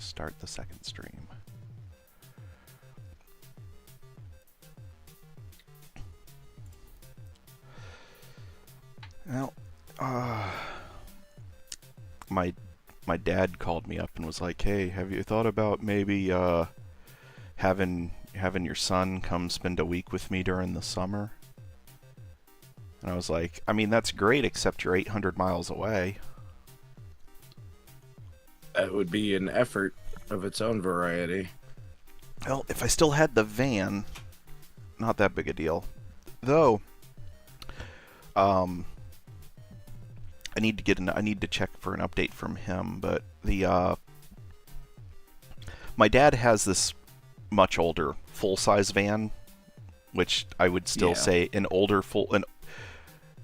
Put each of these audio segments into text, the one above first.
start the second stream. Well, my dad called me up and was like, "Hey, have you thought about maybe having your son come spend a week with me during the summer?" And I was like, "I mean, that's great, except you're 800 miles away." That would be an effort of its own variety. Well, if I still had the van, not that big a deal. Though, I need to check for an update from him. But my dad has this much older full-size van, which I would still say an older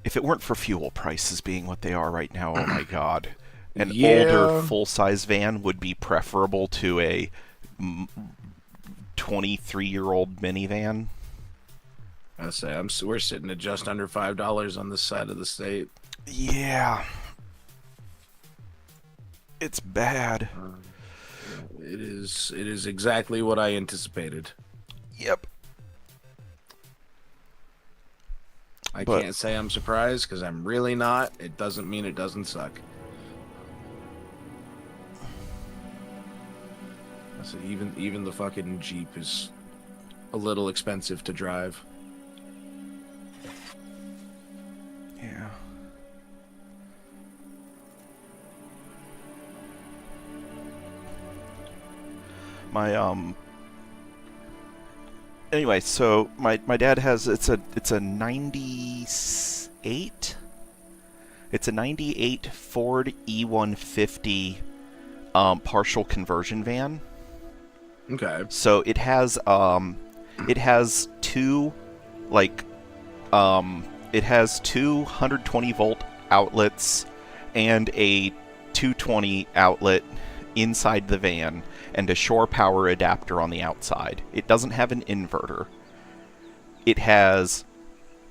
if it weren't for fuel prices being what they are right now, oh my god. An older full-size van would be preferable to a 23-year-old minivan. I say we're sitting at just under $5 on this side of the state. Yeah, it's bad. It is exactly what I anticipated. Yep. I can't say I'm surprised because I'm really not. It doesn't mean it doesn't suck. So even the fucking Jeep is a little expensive to drive. Yeah. Anyway, so my dad has it's a 98. It's a 98 Ford E150 partial conversion van. Okay. So it has two 120 volt outlets and a 220 outlet inside the van and a shore power adapter on the outside. It doesn't have an inverter. It has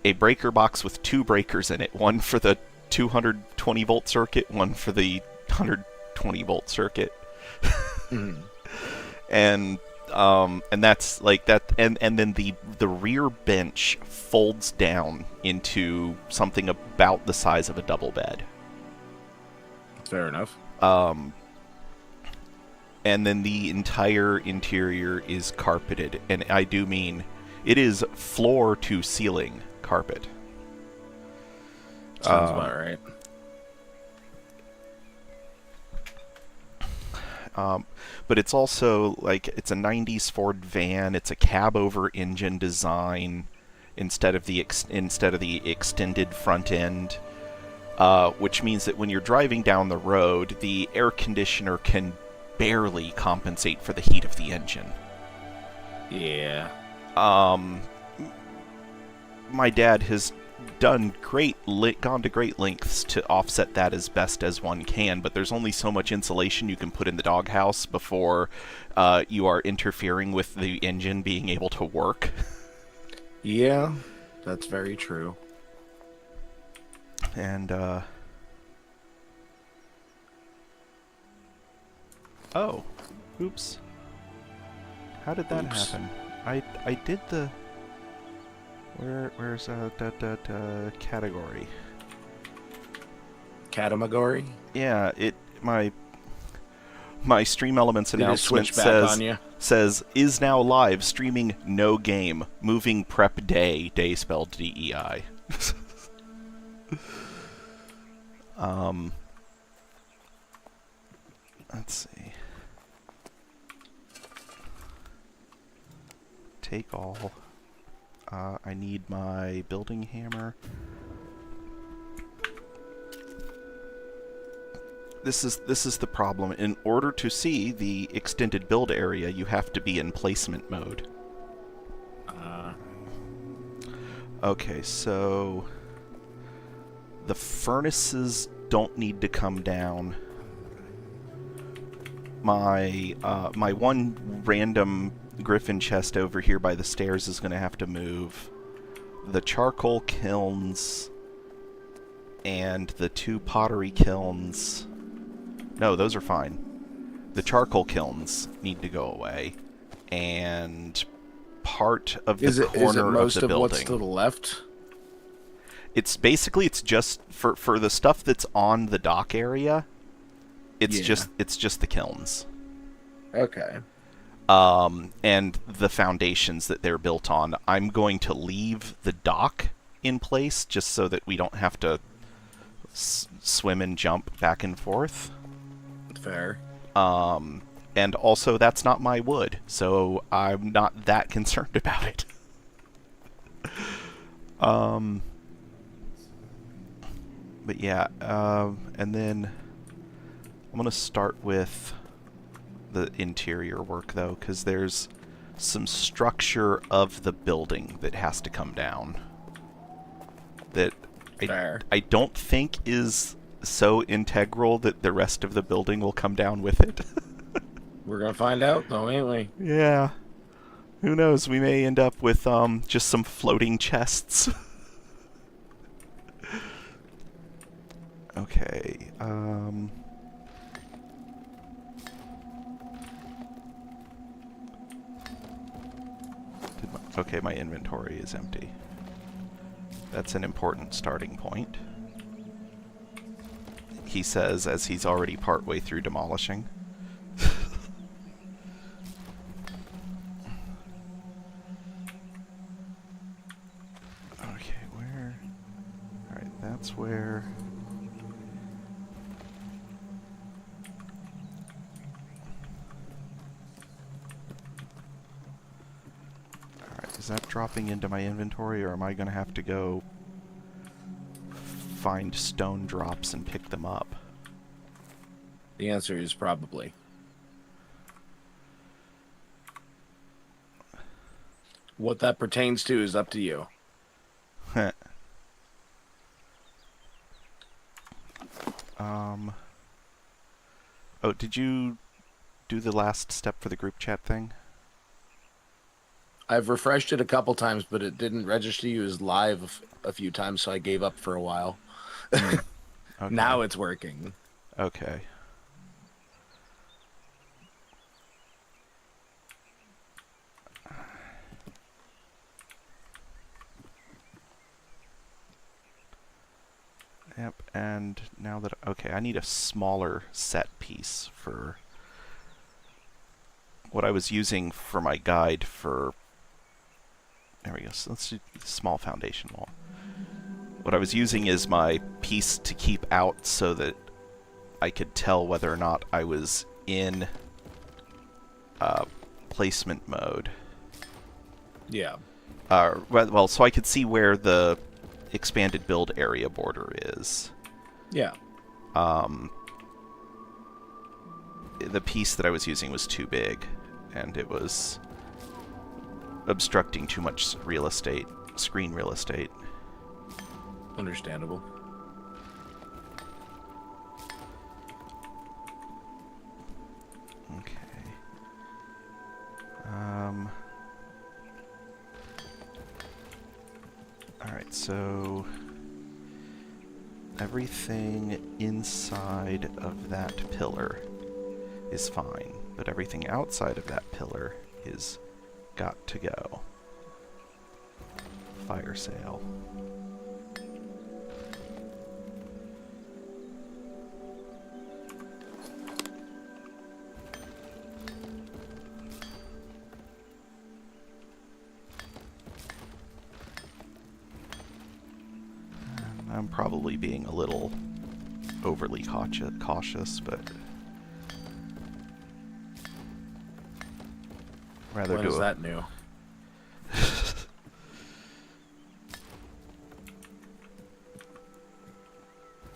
a breaker box with two breakers in it, one for the 220 volt circuit, one for the 120 volt circuit. And that's like that, and then the rear bench folds down into something about the size of a double bed. Fair enough. And then the entire interior is carpeted, and I do mean it is floor to ceiling carpet. Sounds about right. But it's also like it's a 90s Ford van. It's a cab over engine design instead of the extended front end, which means that when you're driving down the road, the air conditioner can barely compensate for the heat of the engine. Yeah. My dad has gone to great lengths to offset that as best as one can, but there's only so much insulation you can put in the doghouse before you are interfering with the engine being able to work. Yeah, that's very true. And oh, oops. How did that happen? I did the Where's category? Category? Yeah, my Stream Elements announcement says is now live streaming no game moving prep day spelled DEI. Let's see. Take all. I need my building hammer. This is the problem. In order to see the extended build area, you have to be in placement mode. Okay, so the furnaces don't need to come down. My one random griffin chest over here by the stairs is going to have to move. The charcoal kilns and the two pottery kilns. No, those are fine. the charcoal kilns need to go away, and part of the corner most of the building. What's to the left? It's just for the stuff that's on the dock area. It's just the kilns. Okay. And the foundations that they're built on. I'm going to leave the dock in place just so that we don't have to swim and jump back and forth. Fair. And also that's not my wood, so I'm not that concerned about it. But yeah, and then I'm going to start with the interior work, though, because there's some structure of the building that has to come down. That I don't think is so integral that the rest of the building will come down with it. We're going to find out, though, ain't we? Yeah. Who knows? We may end up with just some floating chests. Okay, okay, my inventory is empty. That's an important starting point. He says as he's already partway through demolishing. Okay, where? Alright, that's where... Is that dropping into my inventory, or am I going to have to go find stone drops and pick them up? The answer is probably. What that pertains to is up to you. Oh, did you do the last step for the group chat thing? I've refreshed it a couple times, but it didn't register you as live a few times, so I gave up for a while. Okay. Now it's working. Okay. Yep, and now that... Okay, I need a smaller set piece for... what I was using for my guide for... There we go. So let's do small foundation wall. What I was using is my piece to keep out so that I could tell whether or not I was in placement mode. Yeah. Well, so I could see where the expanded build area border is. Yeah. The piece that I was using was too big, and it was obstructing too much real estate, screen real estate. Understandable. Okay. Alright, so everything inside of that pillar is fine, but everything outside of that pillar is got to go. Fire sale. I'm probably being a little overly cautious, but rather when do is that new?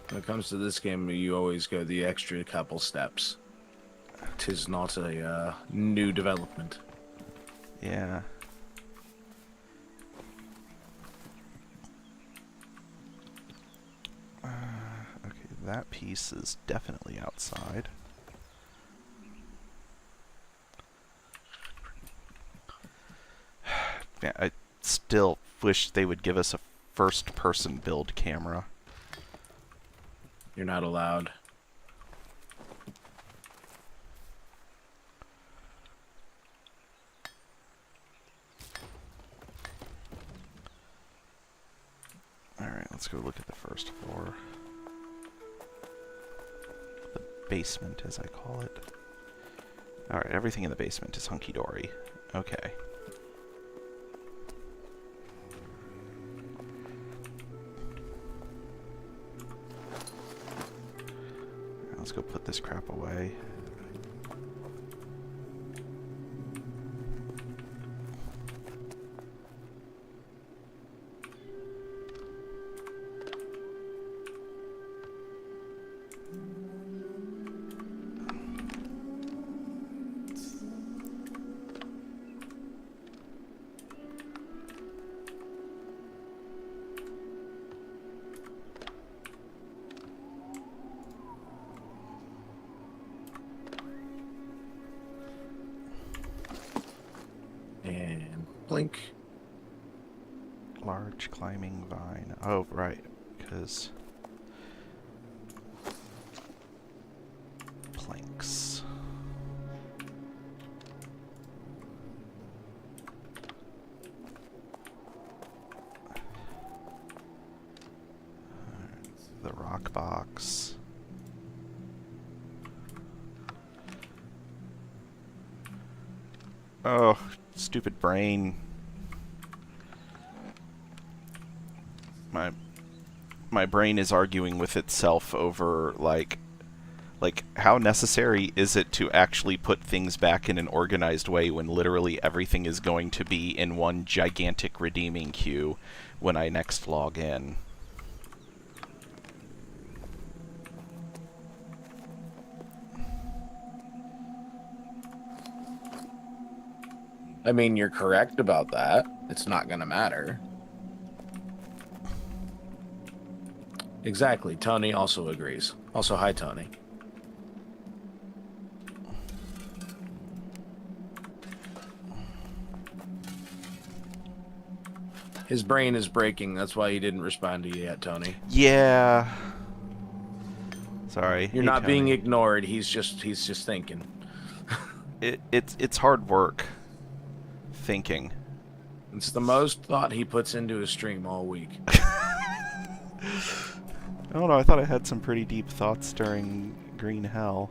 When it comes to this game, you always go the extra couple steps. 'Tis not a new development. Yeah. Okay, that piece is definitely outside. Yeah, I still wish they would give us a first-person build camera. You're not allowed. Let's go look at the first floor. The basement, as I call it. Alright, everything in the basement is hunky-dory. Okay. Let's go put this crap away. And blink. Large climbing vine. Oh, right, because planks. The rock box. Oh, stupid brain. My brain is arguing with itself over, like, how necessary is it to actually put things back in an organized way when literally everything is going to be in one gigantic redeeming queue when I next log in? I mean, you're correct about that. It's not going to matter. Exactly. Tony also agrees. Also, hi, Tony. His brain is breaking. That's why he didn't respond to you yet, Tony. Yeah. Sorry. You're Hey, not being Tony. ignored. He's just thinking. It's hard work thinking. It's the most thought he puts into his stream all week. I don't know, I thought I had some pretty deep thoughts during Green Hell.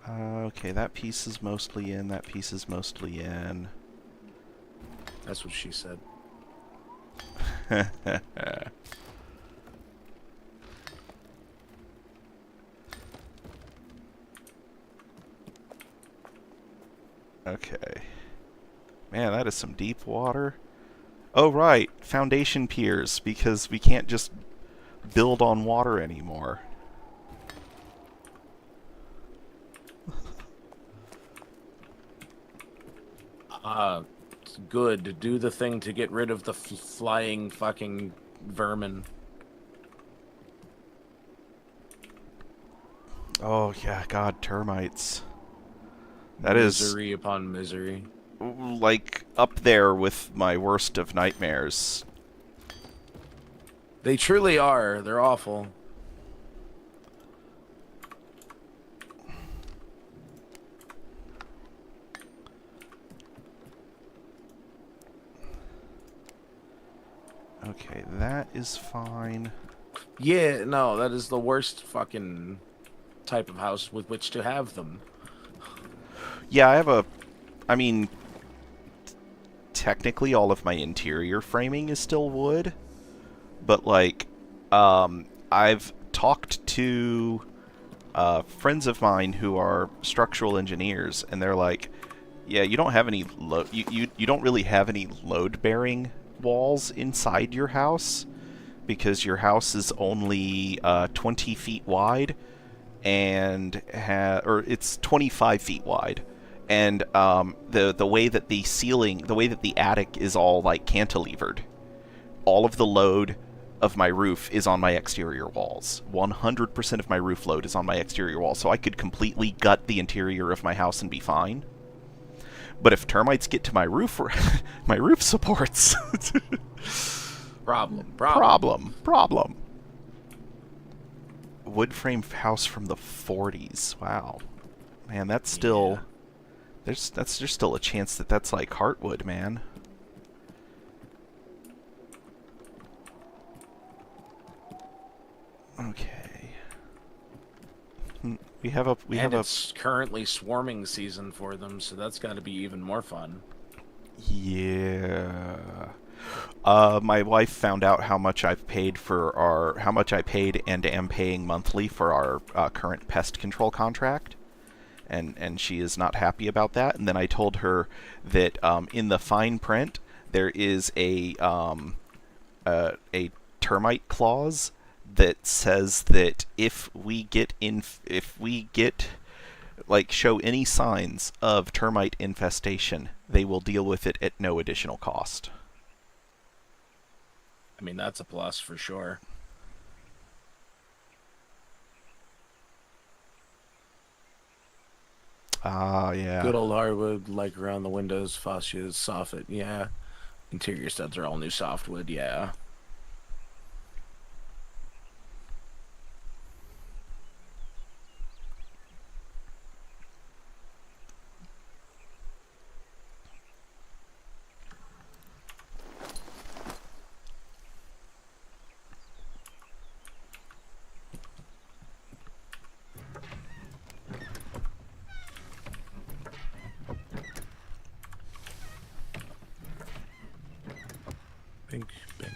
Okay, that piece is mostly in, that piece is mostly in. That's what she said. Okay. Man, that is some deep water. Oh, right. Foundation piers, because we can't just build on water anymore. Good. Do the thing to get rid of the flying fucking vermin. Oh, yeah, God, termites. That is, misery upon misery. like, up there with my worst of nightmares. They truly are. They're awful. Okay, that is fine. Yeah, no, that is the worst fucking type of house with which to have them. Yeah, I mean, technically all of my interior framing is still wood, but, like, I've talked to friends of mine who are structural engineers, and they're like, yeah, you don't have any you don't really have any load-bearing walls inside your house, because your house is only 20 feet wide, and or it's 25 feet wide, and the way that the ceiling, the way that the attic is all like cantilevered, all of the load of my roof is on my exterior walls. 100% of my roof load is on my exterior walls, so I could completely gut the interior of my house and be fine. But if termites get to my roof, my roof supports. Problem. Wood frame house from the 40s. Wow. Man, that's still... Yeah. There's still a chance that that's like heartwood, man. Okay. It's currently swarming season for them, so that's got to be even more fun. Yeah. My wife found out how much I've paid how much I paid and am paying monthly for our current pest control contract, and she is not happy about that. And then I told her that in the fine print there is a termite clause that says that if we get show any signs of termite infestation, they will deal with it at no additional cost. I mean, that's a plus for sure. Yeah. Good old hardwood, like around the windows, fascias, soffit, yeah. Interior studs are all new softwood, yeah. Bink, bink.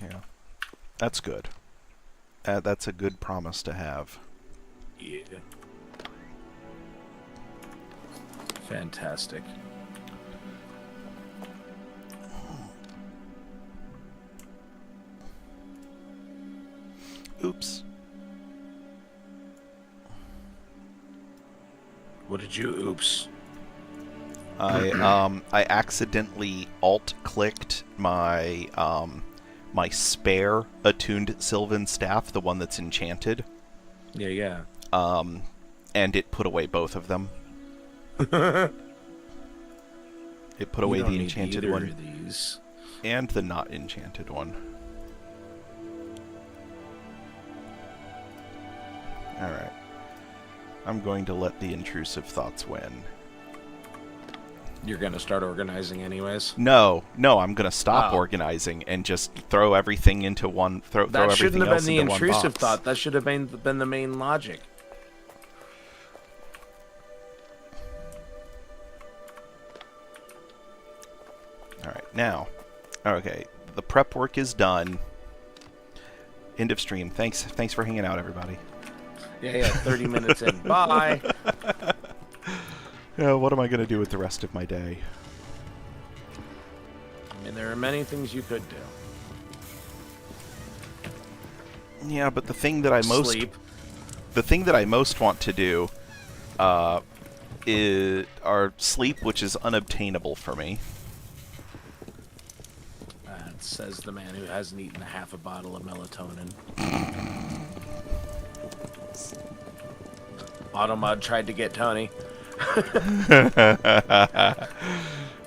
Yeah. That's good. That's a good promise to have. Yeah. Fantastic. Oops. What did you oops? I accidentally alt-clicked my my spare attuned Sylvan staff, the one that's enchanted. Yeah. And it put away both of them. It put away the enchanted one of these. and the not enchanted one. Alright. I'm going to let the intrusive thoughts win. You're gonna start organizing anyways? No, I'm gonna stop organizing and just throw everything into one. Throw That everything shouldn't have else been the into one intrusive box. thought. That should have been the main logic. All right, now, okay, the prep work is done. End of stream. Thanks for hanging out, everybody. Yeah. 30 minutes in. Bye. Yeah, what am I gonna do with the rest of my day? I mean, there are many things you could do. Yeah, but the thing that I most Sleep. the thing that I most want to do is sleep, which is unobtainable for me. That says the man who hasn't eaten half a bottle of melatonin. Automod tried to get Tony.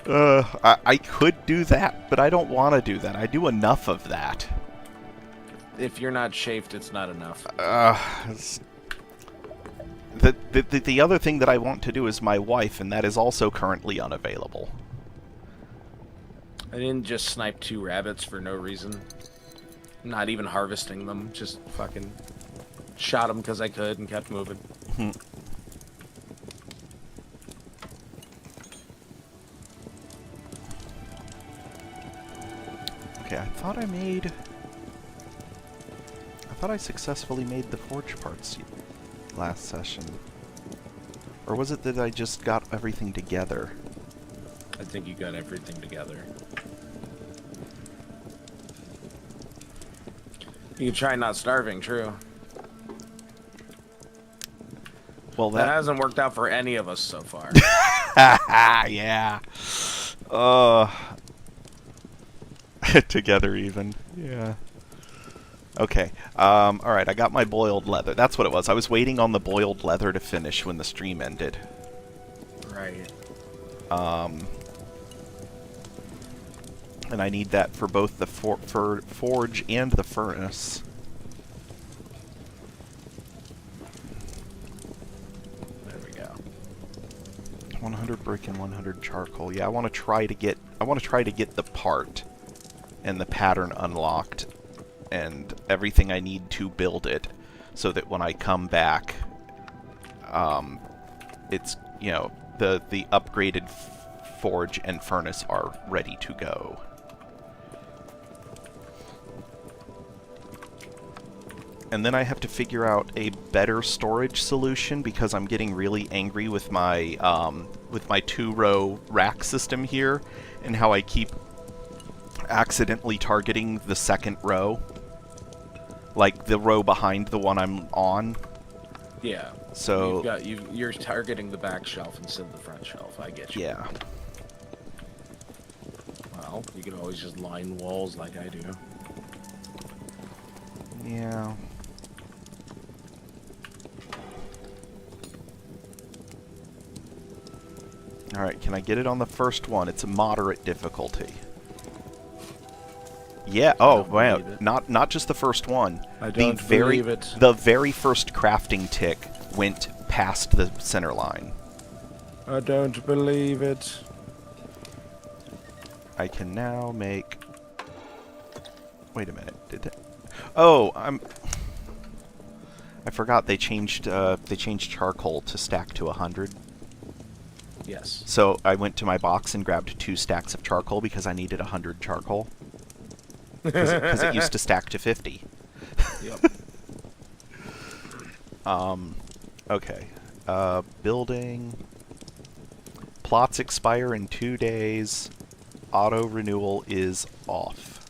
I could do that, but I don't want to do that. I do enough of that. If you're not chafed, it's not enough. The other thing that I want to do is my wife, and that is also currently unavailable. I didn't just snipe 2 rabbits for no reason. Not even harvesting them. Just fucking shot them because I could and kept moving. Okay, I thought I successfully made the forge parts last session. Or was it that I just got everything together? I think you got everything together. You can try not starving, true. Well, That hasn't worked out for any of us so far. yeah. Together even. Yeah. Okay. Alright, I got my boiled leather. That's what it was. I was waiting on the boiled leather to finish when the stream ended. Right. And I need that for both the forge and the furnace. There we go. 100 brick and 100 charcoal. Yeah, I want to try to get the part and the pattern unlocked and everything I need to build it, so that when I come back, it's, you know, the upgraded forge and furnace are ready to go. And then I have to figure out a better storage solution, because I'm getting really angry with my 2-row rack system here, and how I keep accidentally targeting the second row, like the row behind the one I'm on. Yeah. So you're targeting the back shelf instead of the front shelf. I get you. Yeah. Well, you can always just line walls like I do. Yeah. Alright, can I get it on the first one? It's a moderate difficulty. Yeah, oh wow, not just the first one. I don't believe it. The very first crafting tick went past the center line. I don't believe it. I can now make... Wait a minute, did it... Oh, I forgot they changed charcoal to stack to 100. Yes. So I went to my box and grabbed 2 stacks of charcoal because I needed 100 charcoal. Because it used to stack to 50. Yep. Okay. Building. Plots expire in 2 days. Auto renewal is off.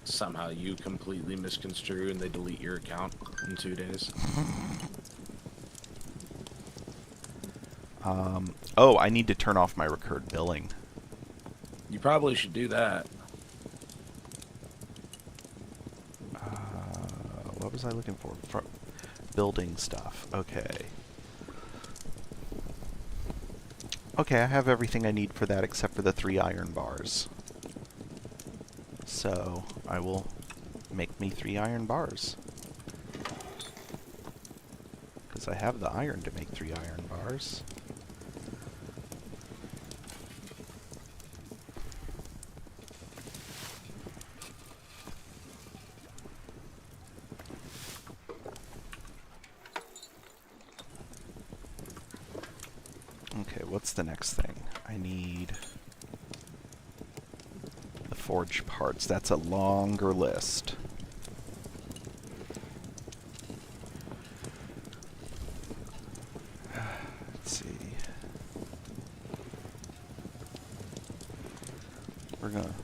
Somehow you completely misconstrue and they delete your account in 2 days. Oh, I need to turn off my recurred billing. You probably should do that. What was I looking for? Building stuff. Okay. Okay, I have everything I need for that except for the 3 iron bars. So, I will make me 3 iron bars. Because I have the iron to make 3 iron bars. Okay, what's the next thing? I need the forge parts. That's a longer list. Let's see. We're gonna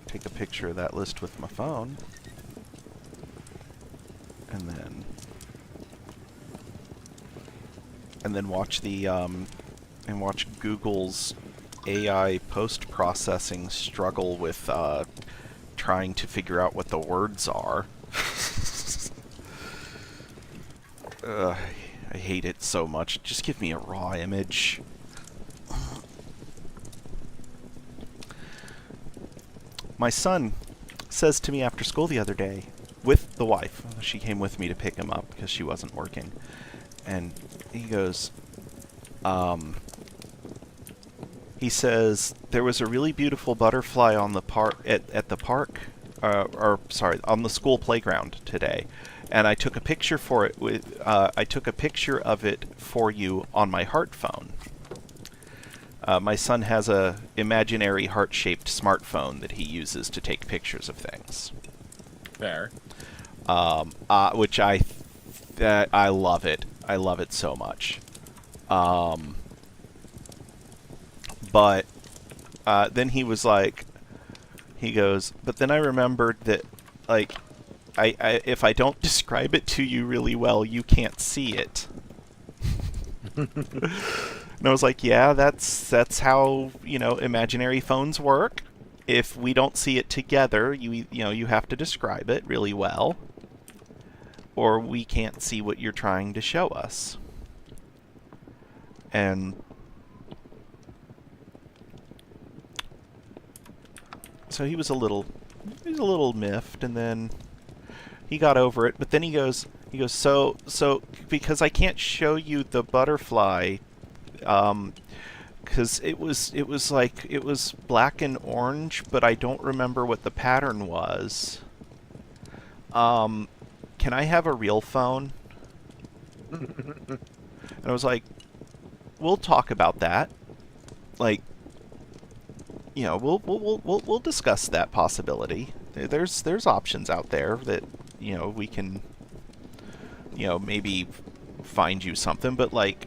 take a picture of that list with my phone. And then watch the watch Google's AI post-processing struggle with trying to figure out what the words are. I hate it so much. Just give me a raw image. My son says to me after school the other day, with the wife, she came with me to pick him up because she wasn't working, and he goes, he says, there was a really beautiful butterfly on the at the park, on the school playground today, and I took a picture for it with, I took a picture of it for you on my heart phone. My son has a imaginary heart-shaped smartphone that he uses to take pictures of things. Fair. Which I love it. I love it so much. But then he was like, he goes, but then I remembered that, like, if I don't describe it to you really well, you can't see it. And I was like, yeah, that's how, imaginary phones work. if we don't see it together, you have to describe it really well, or we can't see what you're trying to show us. And so he was a little miffed, and then he got over it. But then he goes, so because I can't show you the butterfly, because it was black and orange, but I don't remember what the pattern was. Can I have a real phone? And I was like, we'll talk about that. Like, we'll discuss that possibility. There's options out there that, we can, maybe find you something, but like,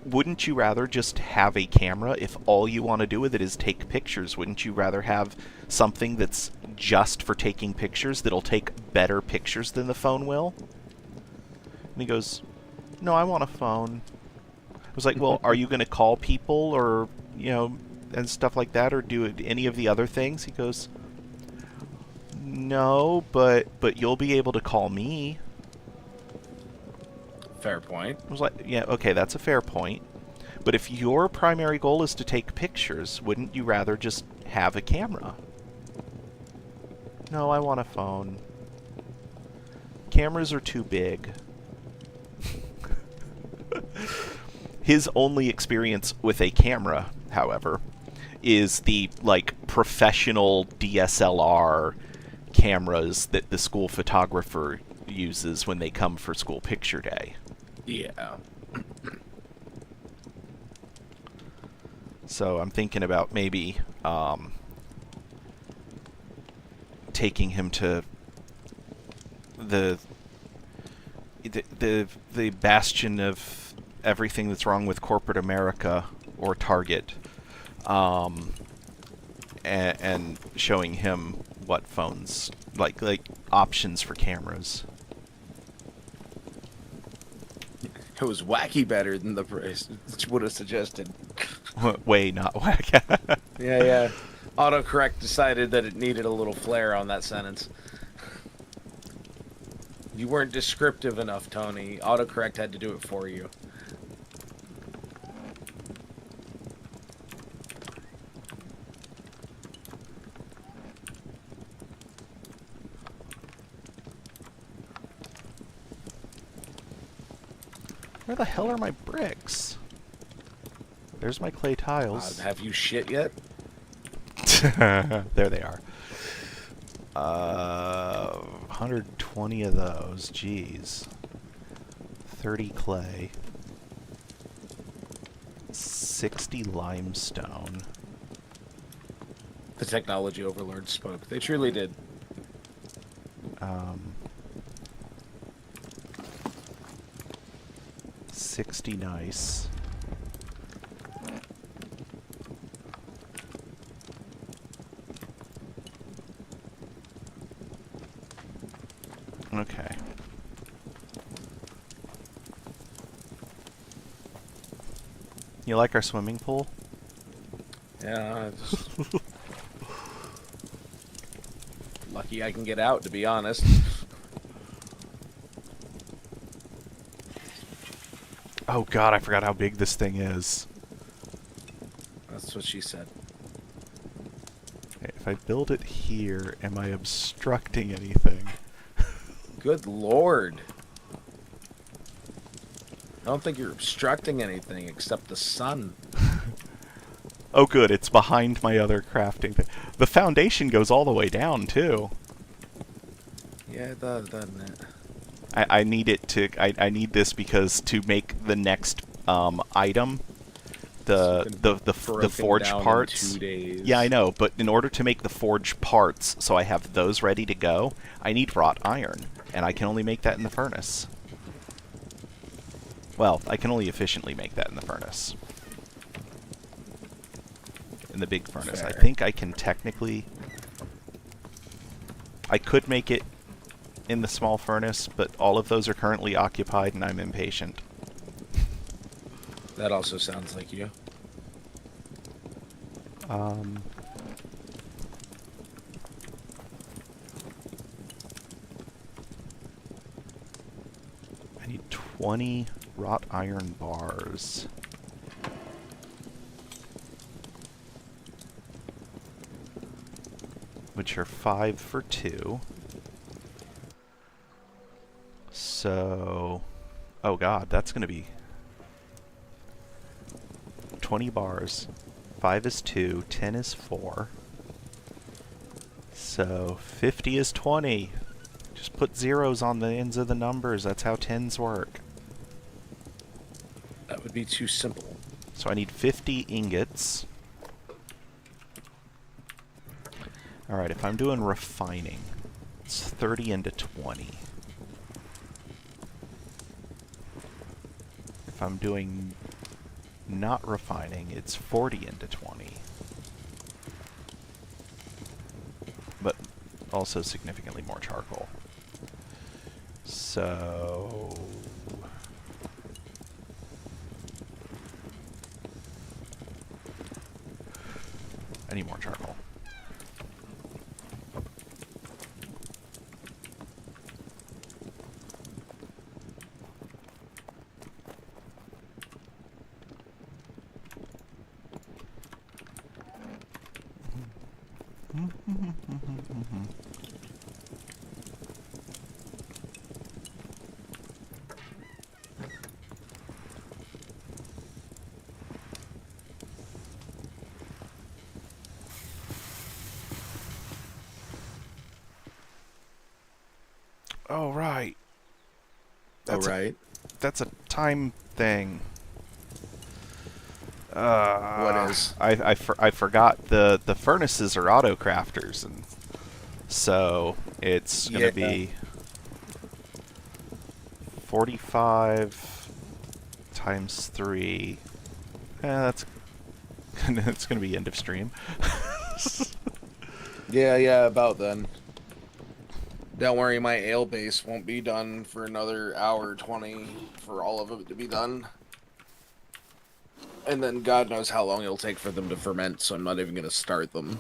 wouldn't you rather just have a camera if all you want to do with it is take pictures? Wouldn't you rather have something that's just for taking pictures that'll take better pictures than the phone will? And he goes, no, I want a phone. I was like, well, are you going to call people or, and stuff like that, or do any of the other things? He goes, no, but you'll be able to call me. Fair point. I was like, yeah, okay, that's a fair point. But if your primary goal is to take pictures, wouldn't you rather just have a camera? No, I want a phone. Cameras are too big. His only experience with a camera, however, is the, like, professional DSLR cameras that the school photographer uses when they come for school picture day. Yeah. So I'm thinking about maybe taking him to the bastion of everything that's wrong with corporate America, or Target, and showing him what phones, like options for cameras. It was wacky better than the price would have suggested. Way not whack. Yeah. Autocorrect decided that it needed a little flair on that sentence. You weren't descriptive enough, Tony. Autocorrect had to do it for you. Where the hell are my bricks? There's my clay tiles. Have you shit yet? There they are. 120 of those. Jeez. 30 clay. 60 limestone. The technology overlord spoke. They truly did. 60 nice. Okay. You like our swimming pool? Yeah, lucky I can get out, to be honest. Oh god, I forgot how big this thing is. That's what she said. Okay, if I build it here, am I obstructing anything? Good lord. I don't think you're obstructing anything except the sun. Oh good, it's behind my other crafting thing. The foundation goes all the way down, too. Yeah, it does, doesn't it? I need it to... I need this because to make the next item, the forge parts... 2 days. Yeah, I know, but in order to make the forge parts, so I have those ready to go, I need wrought iron, and I can only make that in the furnace. Well, I can only efficiently make that in the furnace. In the big furnace. Fair. I think I can technically... I could make it in the small furnace, but all of those are currently occupied and I'm impatient. That also sounds like you. 20 wrought iron bars. Which are 5 for 2. So, oh god, that's going to be 20 bars. 5 is 2, 10 is 4. So, 50 is 20. Just put zeros on the ends of the numbers. That's how tens work. That would be too simple. So I need 50 ingots. Alright, if I'm doing refining, it's 30 into 20. If I'm doing not refining, it's 40 into 20. But also significantly more charcoal. So... I need more charcoal. Oh, right. That's that's a time thing. What is? I forgot the furnaces are auto crafters, and so it's gonna be 45 times 3. That's it's gonna be end of stream. Yeah, about then. Don't worry, my ale base won't be done for another hour 20 for all of it to be done. And then God knows how long it'll take for them to ferment, so I'm not even going to start them.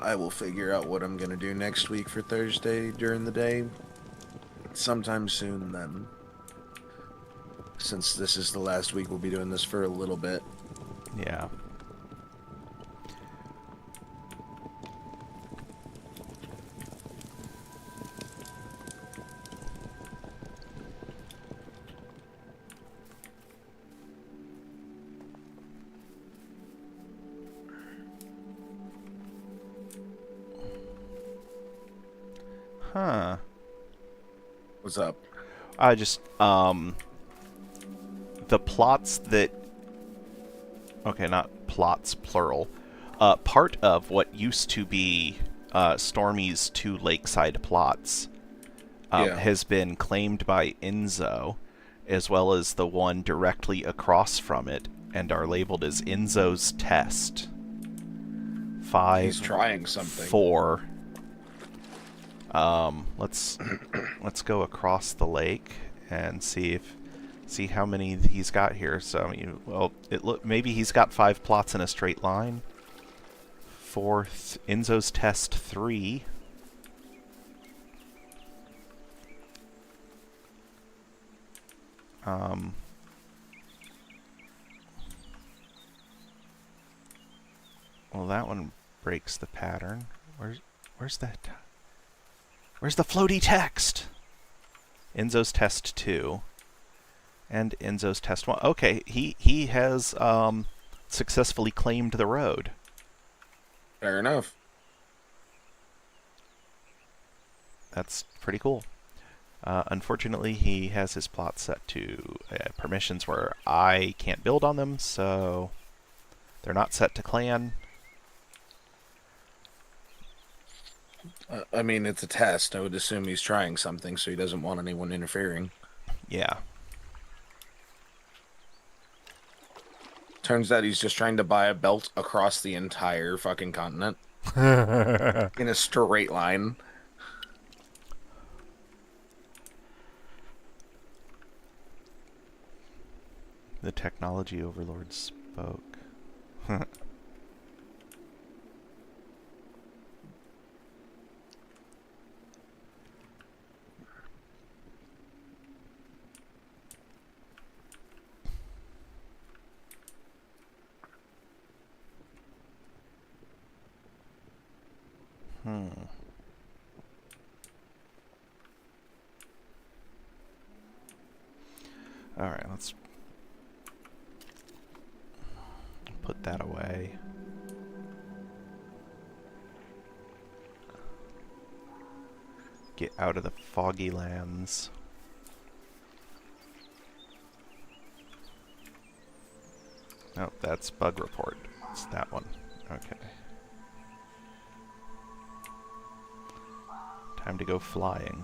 I will figure out what I'm going to do next week for Thursday during the day. Sometime soon, then. Since this is the last week, we'll be doing this for a little bit. Yeah. Huh. What's up? I just, the plots that... Okay, not plots, plural. Part of what used to be Stormy's 2 lakeside plots has been claimed by Enzo, as well as the one directly across from it, and are labeled as Enzo's Test. 5, He's trying something. 4... let's go across the lake and see how many he's got here. So maybe he's got 5 plots in a straight line. 4th, Enzo's Test 3. Well, that one breaks the pattern. Where's that? Where's the floaty text? Enzo's Test 2. And Enzo's Test 1. Okay, he has successfully claimed the road. Fair enough. That's pretty cool. Unfortunately, he has his plot set to permissions where I can't build on them, so they're not set to clan. I mean, it's a test. I would assume he's trying something, so he doesn't want anyone interfering. Yeah. Turns out he's just trying to buy a belt across the entire fucking continent in a straight line. The technology overlord spoke. Alright, let's put that away. Get out of the foggy lands. Oh, that's bug report. It's that one. Okay. Time to go flying.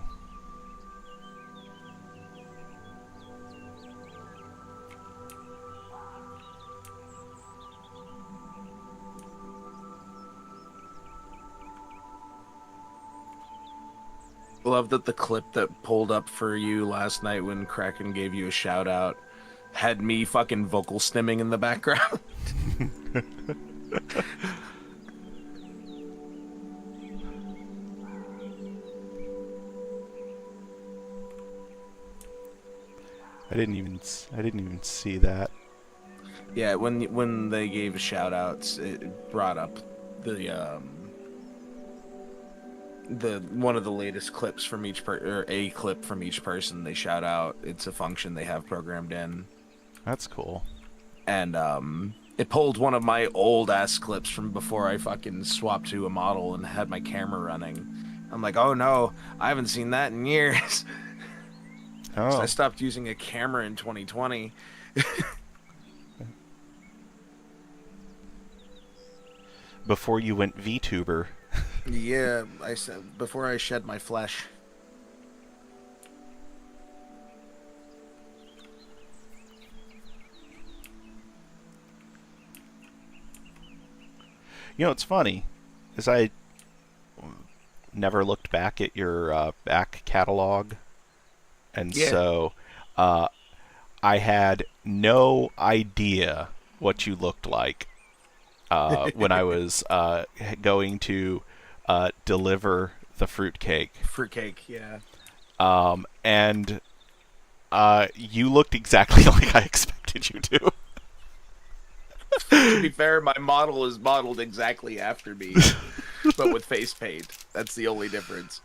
Love that the clip that pulled up for you last night when Kraken gave you a shout out had me fucking vocal stimming in the background. I didn't even see that. Yeah, when they gave shout outs, it brought up the one of the latest clips from each or a clip from each person they shout out. It's a function they have programmed in. That's cool. And it pulled one of my old ass clips from before I fucking swapped to a model and had my camera running. I'm like, oh no, I haven't seen that in years. Oh. So I stopped using a camera in 2020. Before you went VTuber. Yeah, I said before I shed my flesh. You know, it's funny, is I never looked back at your back catalog, and Yeah. so I had no idea what you looked like when I was going to deliver the fruitcake. Fruitcake, yeah. And you looked exactly like I expected you to. To be fair, my model is modeled exactly after me, but with face paint. That's the only difference.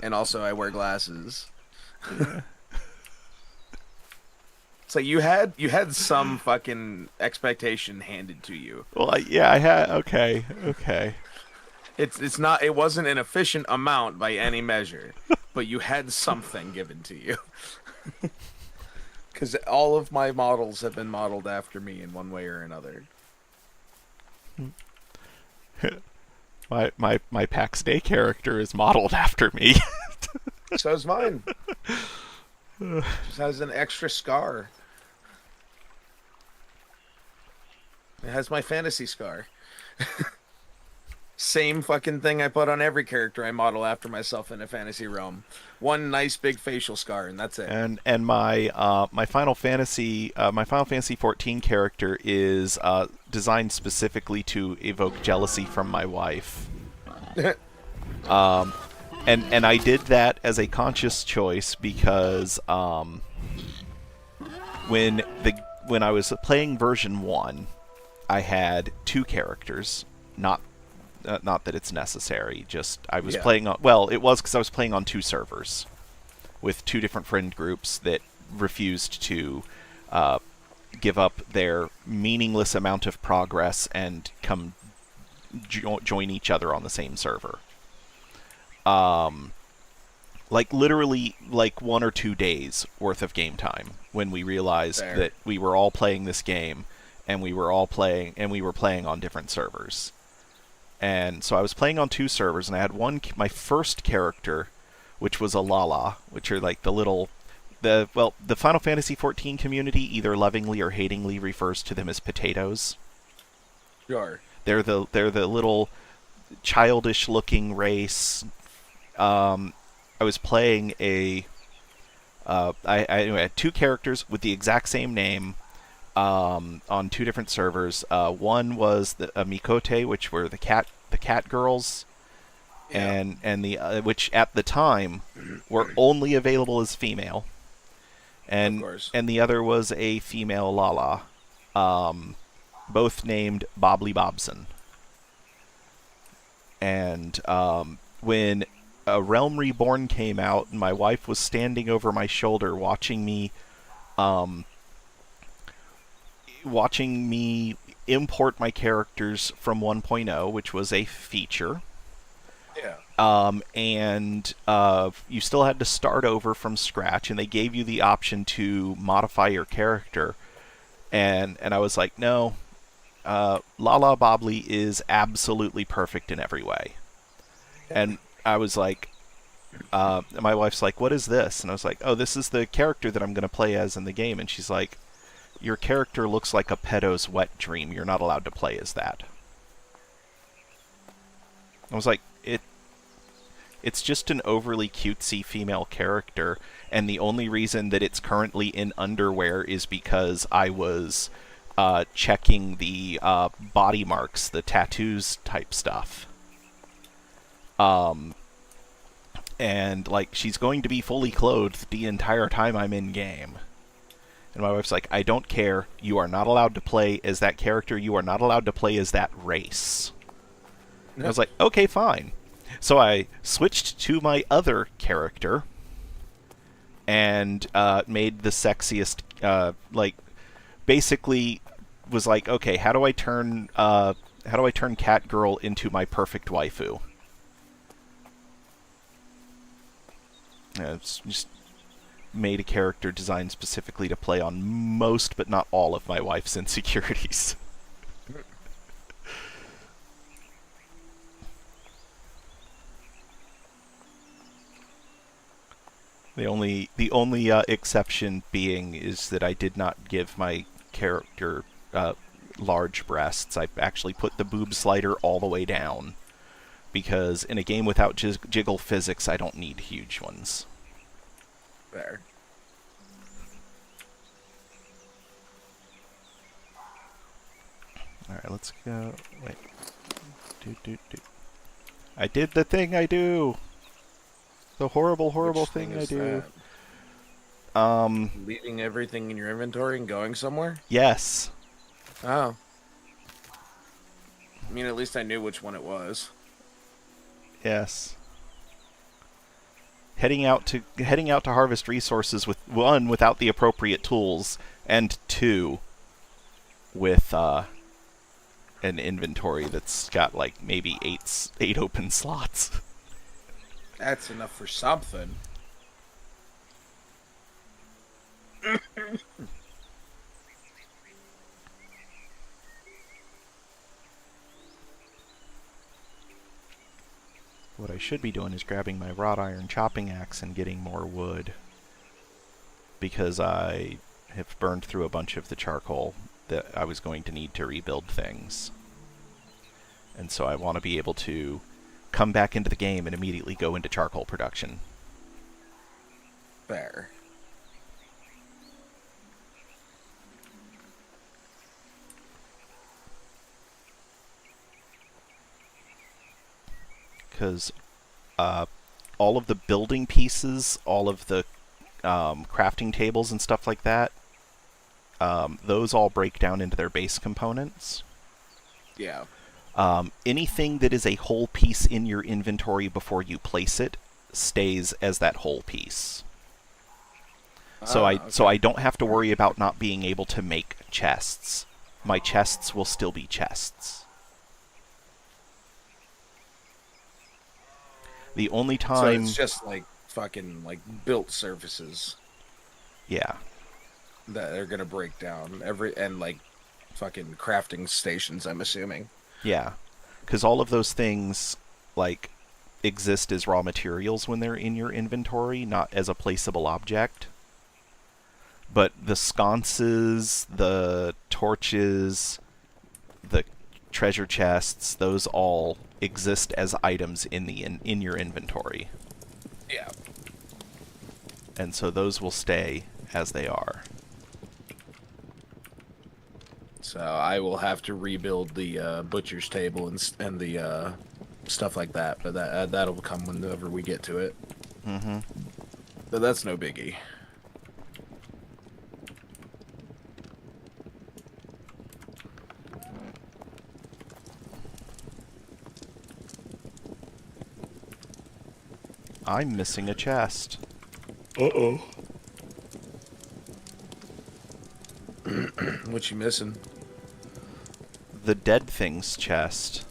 And also, I wear glasses. So you had some fucking expectation handed to you. Well, yeah, I had. Okay. It wasn't an efficient amount by any measure, but you had something given to you. Because all of my models have been modeled after me in one way or another. My PAX Day character is modeled after me. So is mine. Just has an extra scar. It has my fantasy scar. Same fucking thing I put on every character I model after myself in a fantasy realm. One nice big facial scar, and that's it. And my Final Fantasy 14 character is designed specifically to evoke jealousy from my wife. And I did that as a conscious choice because when I was playing version 1, I had 2 characters, not that it's necessary. Just I was playing on. Well, it was because I was playing on 2 servers with 2 different friend groups that refused to give up their meaningless amount of progress and come join each other on the same server. Like literally like 1 or 2 days worth of game time when we realized that we were all playing this game and we were playing on different servers. And so I was playing on 2 servers, and I had my first character, which was a Lala, which are like the the Final Fantasy XIV community either lovingly or hatingly refers to them as potatoes. Sure. They're the little childish-looking race. I was playing I had two characters with the exact same name on two different servers. One was the Mikote, which were the cat girls, Yeah. and the which at the time were only available as female, Of and course. the other was a female Lala, both named Bobbly Bobson. And when A Realm Reborn came out, my wife was standing over my shoulder um, watching me import my characters from 1.0, which was a feature. Yeah. And you still had to start over from scratch, and they gave you the option to modify your character. And I was like, no, Lala Bobbly is absolutely perfect in every way. And I was like, my wife's like, what is this? And I was like, oh, this is the character that I'm going to play as in the game. And she's like, your character looks like a pedo's wet dream. You're not allowed to play as that. I was like, it's just an overly cutesy female character, and the only reason that it's currently in underwear is because I was checking the body marks, the tattoos type stuff. And like, she's going to be fully clothed the entire time I'm in game. And my wife's like, I don't care. You are not allowed to play as that character. You are not allowed to play as that race. And I was like, okay, fine. So I switched to my other character and made the sexiest, basically was like, okay, how do I turn Cat Girl into my perfect waifu? It's just made a character designed specifically to play on most, but not all, of my wife's insecurities. The only exception being is that I did not give my character large breasts. I actually put the boob slider all the way down, because in a game without jiggle physics, I don't need huge ones. There. Alright, let's go. Wait. I did the thing I do! The horrible, horrible Which thing I is do. that? Leaving everything in your inventory and going somewhere? Yes. Oh. I mean, at least I knew which one it was. Yes. Heading out to harvest resources with one, without the appropriate tools, and two, with an inventory that's got like maybe eight open slots. That's enough for something. What I should be doing is grabbing my wrought iron chopping axe and getting more wood, because I have burned through a bunch of the charcoal that I was going to need to rebuild things. And so I want to be able to come back into the game and immediately go into charcoal production. Fair. Because all of the building pieces, all of the crafting tables and stuff like that, those all break down into their base components. Yeah. Anything that is a whole piece in your inventory before you place it stays as that whole piece. So I don't have to worry about not being able to make chests. My chests will still be chests. The only time... So it's just like fucking like built surfaces Yeah. that are gonna break down and like fucking crafting stations, I'm assuming. Yeah. Because all of those things, like, exist as raw materials when they're in your inventory, not as a placeable object. But the sconces, the torches, the treasure chests, those all exist as items in your inventory. Yeah. And so those will stay as they are. So I will have to rebuild the butcher's table and the stuff like that, but that'll come whenever we get to it. Mm-hmm. But that's no biggie. I'm missing a chest. Uh-oh. What you missing? The dead things chest.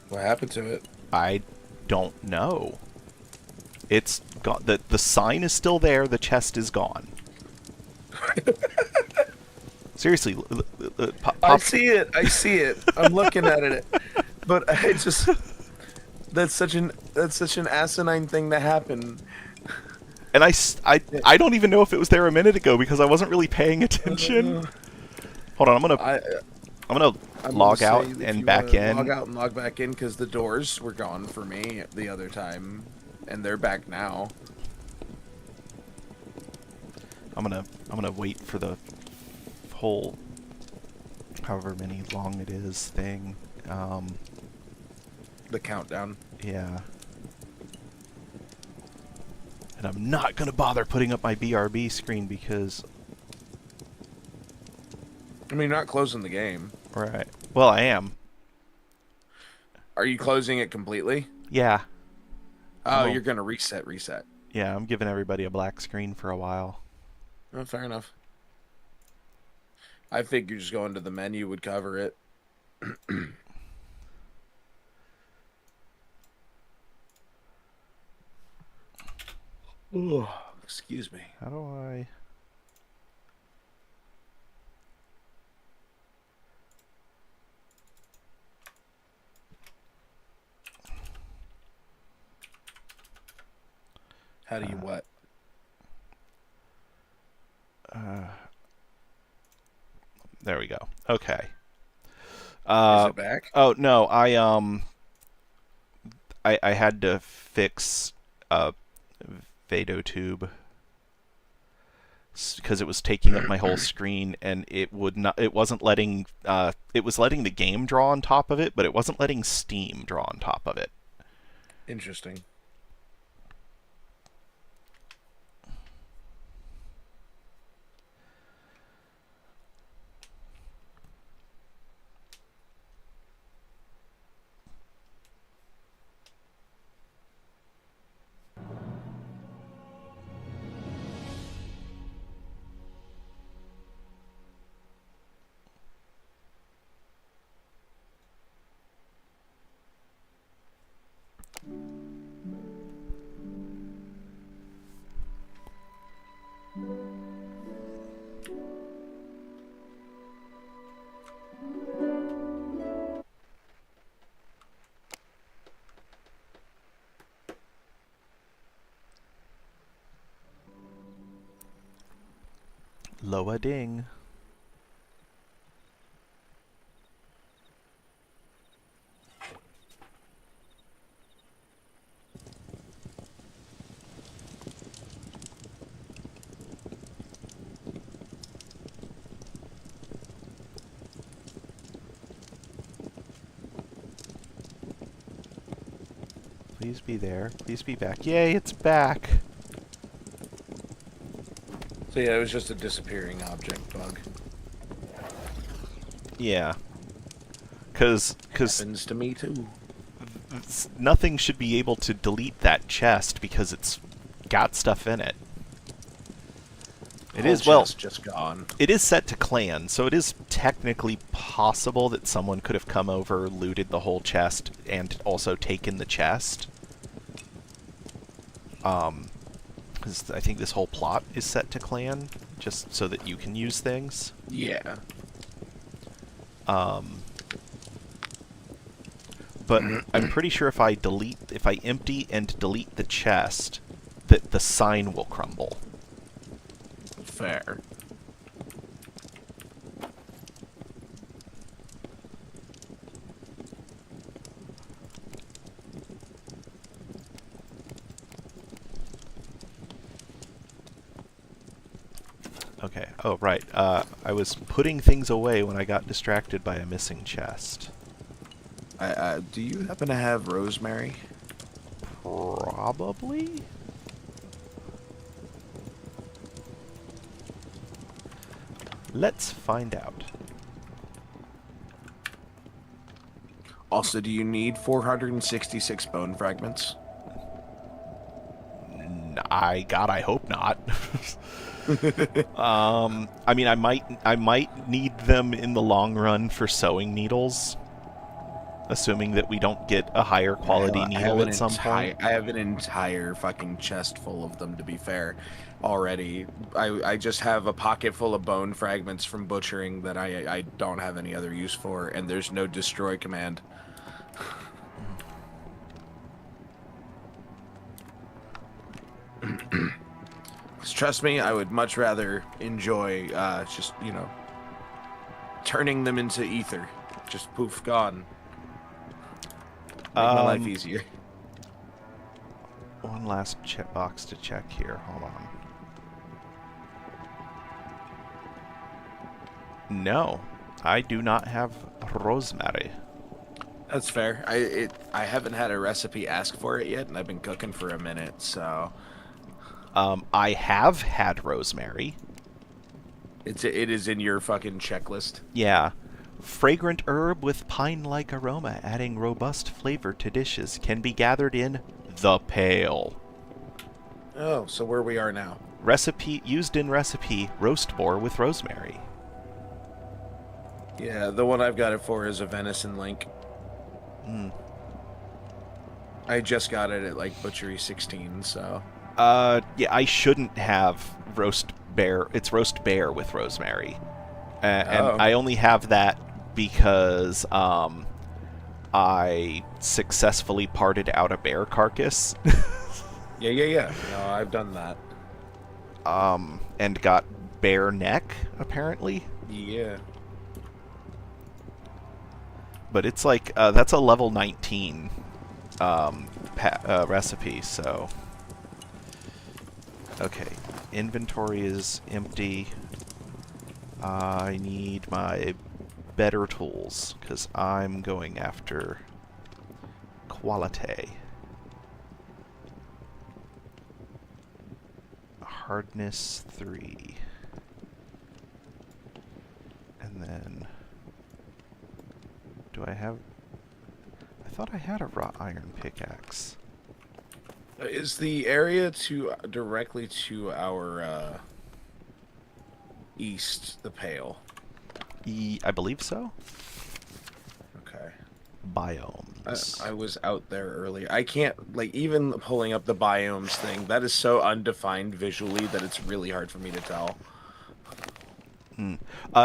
What happened to it? I don't know. It's gone. The sign is still there. The chest is gone. Seriously, pop. I see it. I see it. I'm looking at it. But I just that's such an asinine thing to happen. And I don't even know if it was there a minute ago because I wasn't really paying attention. Hold on, I'm gonna log out and back in. Log out and log back in because the doors were gone for me the other time, and they're back now. I'm gonna wait for the whole, however many long it is, thing. The countdown. Yeah. And I'm not gonna bother putting up my BRB screen because. I mean, you're not closing the game. Right. Well, I am. Are you closing it completely? Yeah. Oh, you're gonna reset. Yeah, I'm giving everybody a black screen for a while. Oh, fair enough. I figured just going to the menu would cover it. Oh, excuse me. How do I... How do you what? There we go. Okay. Is it back? Oh no, I had to fix VadoTube because it was taking up my whole screen and it wasn't letting it was letting the game draw on top of it, but it wasn't letting Steam draw on top of it. Interesting. Loa ding. Please be there. Please be back. Yay, it's back. So yeah, it was just a disappearing object bug. Yeah. Cause Happens to me too. nothing should be able to delete that chest because it's got stuff in it. It is, well, just gone. it is set to clan, so it is technically possible that someone could have come over, looted the whole chest, and also taken the chest. Because I think this whole plot is set to clan, just so that you can use things. Yeah. But I'm pretty sure if I empty and delete the chest, that the sign will crumble. Fair. Okay. Oh, right. I was putting things away when I got distracted by a missing chest. Do you happen to have rosemary? Probably? Let's find out. Also, do you need 466 bone fragments? I hope not. I mean, I might need them in the long run for sewing needles, assuming that we don't get a higher quality needle at some point. I have an entire fucking chest full of them, to be fair, already. I just have a pocket full of bone fragments from butchering that I don't have any other use for, and there's no destroy command. Trust me, I would much rather enjoy just, you know, turning them into ether. Just poof, gone. Make my life easier. One last box to check here. Hold on. No, I do not have rosemary. That's fair. I haven't had a recipe ask for it yet, and I've been cooking for a minute, so I have had rosemary. it is in your fucking checklist. Yeah. Fragrant herb with pine-like aroma, adding robust flavor to dishes, can be gathered in the pail. Oh, so where we are now. Recipe used in recipe roast boar with rosemary. Yeah, the one I've got it for is a venison link. I just got it at like Butchery 16, so. Yeah, I shouldn't have roast bear. It's roast bear with rosemary, and I only have that because I successfully parted out a bear carcass. Yeah. No, I've done that. And got bear neck apparently. Yeah. But it's like that's a level 19 recipe, so. Okay, inventory is empty. I need my better tools, because I'm going after quality. Hardness 3. And then... do I have... I thought I had a wrought iron pickaxe. Is the area directly to our east the Pale? I believe so. Okay. Biomes. I was out there earlier. I can't, like, even pulling up the biomes thing, that is so undefined visually that it's really hard for me to tell.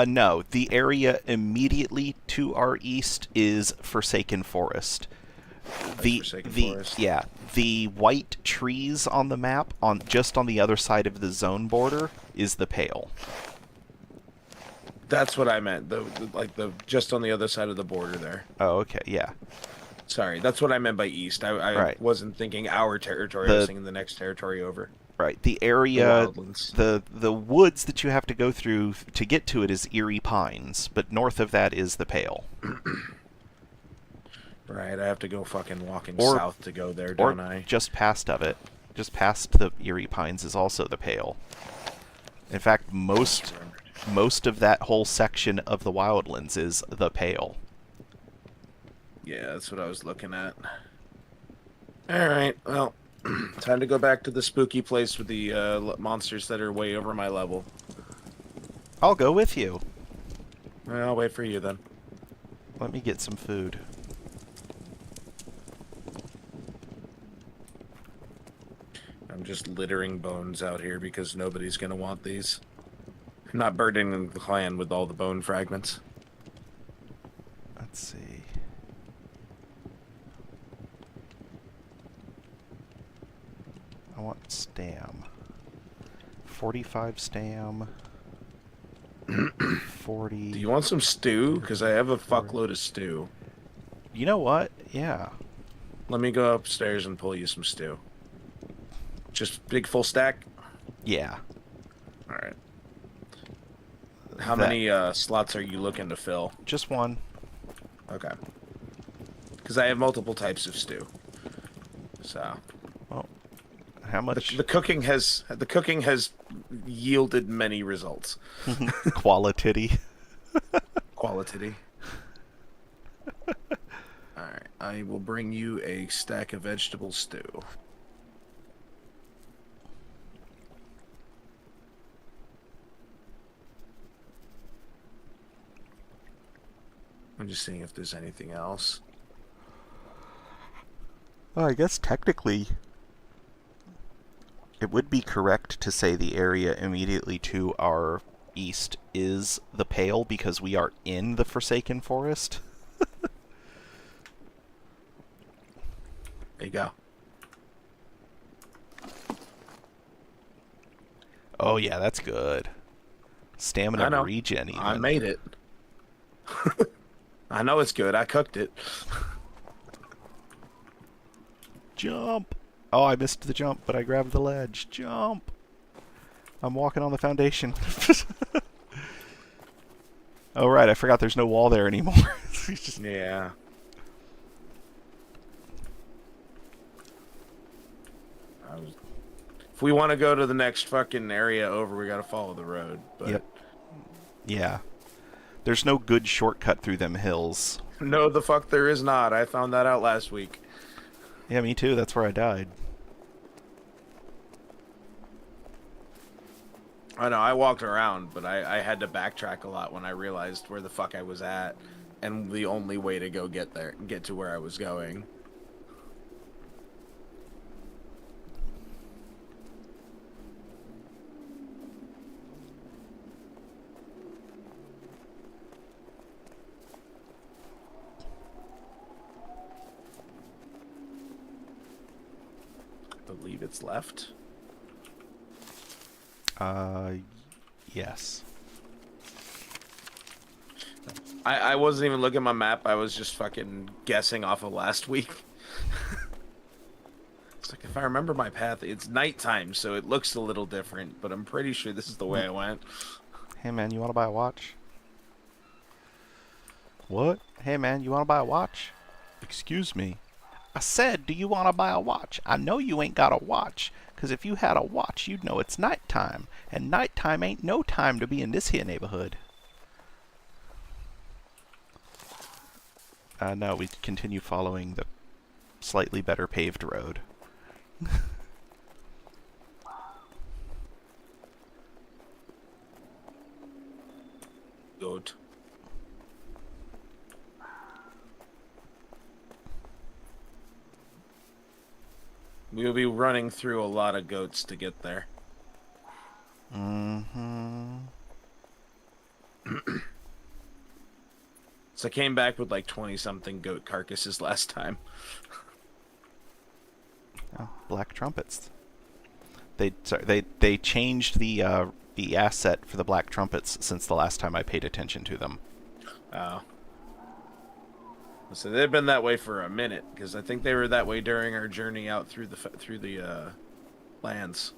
No, the area immediately to our east is Forsaken Forest. Forest. Yeah, the white trees on the map, just on the other side of the zone border, is the Pale. That's what I meant. The just on the other side of the border there. Oh, okay, yeah. Sorry, that's what I meant by east. I Right. wasn't thinking our territory. I was thinking the next territory over. Right. The area, the the woods that you have to go through to get to it is Eerie Pines, but north of that is the Pale. Right, I have to go fucking walking south to go there, don't I? Just past of it. Just past the Eerie Pines is also the Pale. In fact, most of that whole section of the Wildlands is the Pale. Yeah, that's what I was looking at. Alright, well, time to go back to the spooky place with the monsters that are way over my level. I'll go with you. I'll wait for you then. Let me get some food. I'm just littering bones out here because nobody's gonna want these. I'm not burdening the clan with all the bone fragments. Let's see. I want stam. 45 stam. 40. Do you want some stew? Because I have a fuckload of stew. You know what? Yeah. Let me go upstairs and pull you some stew. Just big full stack? Yeah. All right. How many slots are you looking to fill? Just one. Okay. Because I have multiple types of stew. So. Well, how much? The cooking has yielded many results. Quality. Quality. All right. I will bring you a stack of vegetable stew. I'm just seeing if there's anything else. Well, I guess technically it would be correct to say the area immediately to our east is the Pale because we are in the Forsaken Forest. There you go. Oh yeah, that's good. Stamina regen even. I made it. I know it's good. I cooked it. Jump! Oh, I missed the jump, but I grabbed the ledge. Jump! I'm walking on the foundation. Oh, right, I forgot there's no wall there anymore. Just... Yeah. If we want to go to the next fucking area over, we gotta follow the road. But... Yep. Yeah. There's no good shortcut through them hills. No, the fuck there is not. I found that out last week. Yeah, me too. That's where I died. I know, I walked around, but I had to backtrack a lot when I realized where the fuck I was at and the only way to go get to where I was going. I believe it's left. Yes. I wasn't even looking at my map. I was just fucking guessing off of last week. It's like, if I remember my path, it's nighttime, so it looks a little different, but I'm pretty sure this is the way I went. Hey, man, you want to buy a watch? What? Hey, man, you want to buy a watch? Excuse me. I said, do you want to buy a watch? I know you ain't got a watch, because if you had a watch, you'd know it's nighttime, and nighttime ain't no time to be in this here neighborhood. No, we continue following the slightly better paved road. Good. We'll be running through a lot of goats to get there. Mm-hmm. So I came back with like 20-something goat carcasses last time. Oh, black trumpets. They changed the asset for the black trumpets since the last time I paid attention to them. Oh. So they've been that way for a minute, because I think they were that way during our journey out through the lands.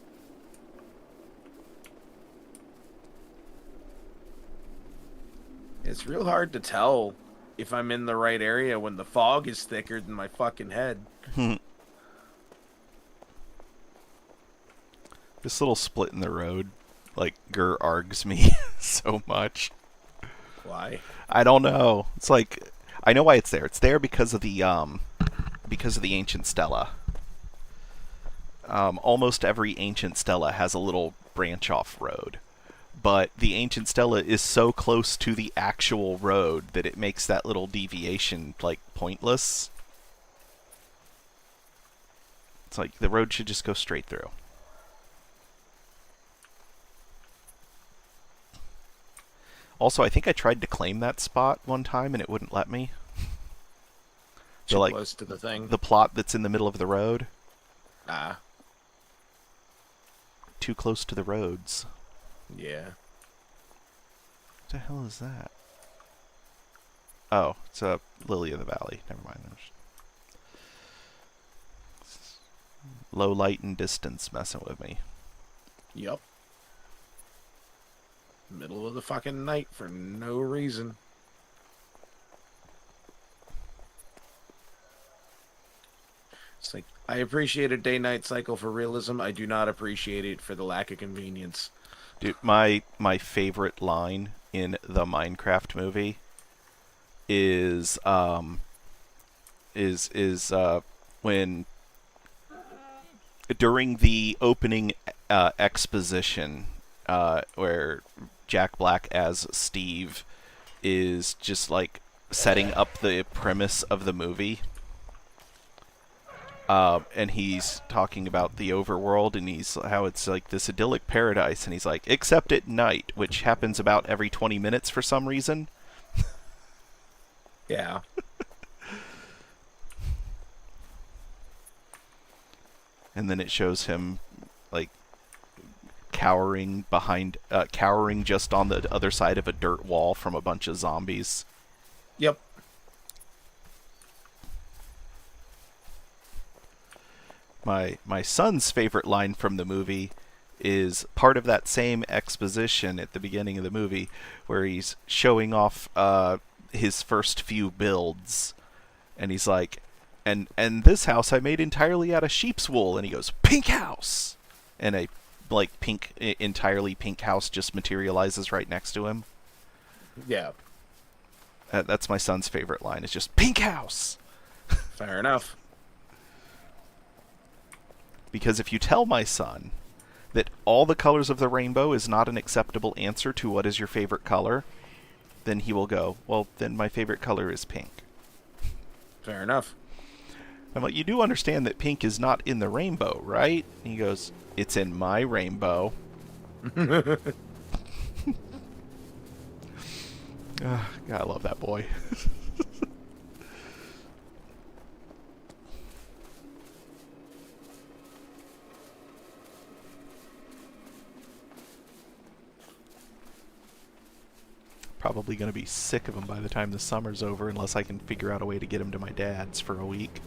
It's real hard to tell if I'm in the right area when the fog is thicker than my fucking head. This little split in the road, like, args me so much. Why? I don't know. It's like, I know why it's there. It's there because of the ancient stela. Almost every ancient stela has a little branch off road, but the ancient stela is so close to the actual road that it makes that little deviation like pointless. It's like the road should just go straight through. Also, I think I tried to claim that spot one time and it wouldn't let me. Too close to the thing. The plot that's in the middle of the road. Ah. too close to the roads. Yeah. What the hell is that? Oh, it's a lily of the valley. Never mind. Low light and distance messing with me. Yup. Middle of the fucking night for no reason. It's like, I appreciate a day-night cycle for realism. I do not appreciate it for the lack of convenience. Dude, my favorite line in the Minecraft movie is when during the opening exposition where Jack Black as Steve is just like setting up the premise of the movie. And he's talking about the overworld, and he's how it's like this idyllic paradise, and he's like, except at night, which happens about every 20 minutes for some reason. Yeah. And then it shows him like cowering just on the other side of a dirt wall from a bunch of zombies. Yep. My son's favorite line from the movie is part of that same exposition at the beginning of the movie where he's showing off his first few builds, and he's like, and this house I made entirely out of sheep's wool, and he goes, pink house, and a like entirely pink house just materializes right next to him. Yeah. That's my son's favorite line. It's just pink house. Fair enough. Because if you tell my son that all the colors of the rainbow is not an acceptable answer to what is your favorite color, then he will go, well, then my favorite color is pink. Fair enough. I'm like, you do understand that pink is not in the rainbow, right? And he goes, it's in my rainbow. God, I love that boy. Probably going to be sick of him by the time the summer's over, unless I can figure out a way to get him to my dad's for a week.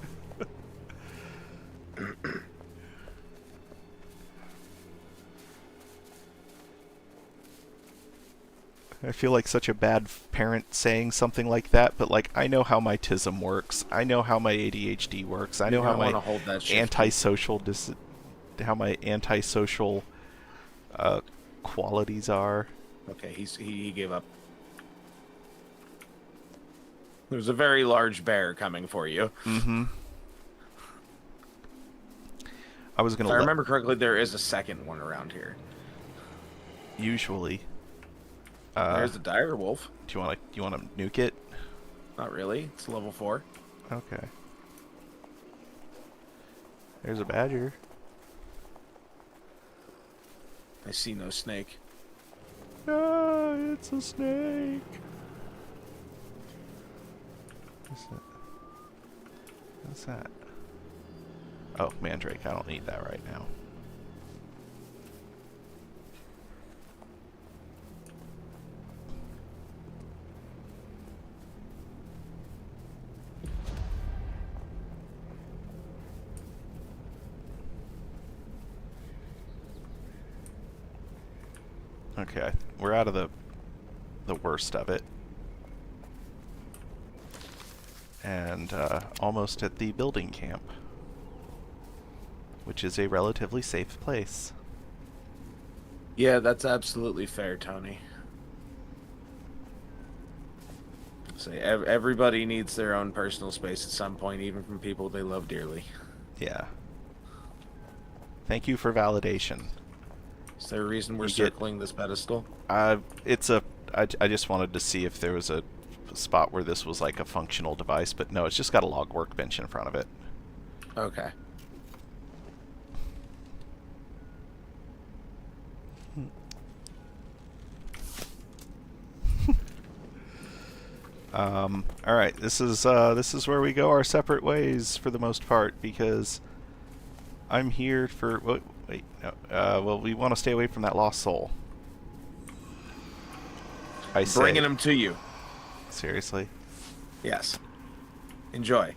I feel like such a bad parent saying something like that, but like I know how my TISM works. I know how my ADHD works. I know how my antisocial qualities are. Okay, he gave up. There's a very large bear coming for you. Mm-hmm. I was gonna. If I remember correctly, there is a second one around here. Usually. There's the dire wolf. Do you want to nuke it? Not really. It's level 4. Okay. There's a badger. I see no snake. Ah, it's a snake. What's that? Oh, mandrake. I don't need that right now. Okay, we're out of the worst of it. And almost at the building camp, which is a relatively safe place. Yeah, that's absolutely fair, Tony. Say everybody needs their own personal space at some point, even from people they love dearly. Yeah. Thank you for validation. Is there a reason we're circling this pedestal? I just wanted to see if there was a spot where this was like a functional device, but no, it's just got a log workbench in front of it. Okay. All right, this is where we go our separate ways for the most part, because I'm here for Wait, no. Well, we want to stay away from that lost soul. I say. Bringing him to you. Seriously? Yes. Enjoy.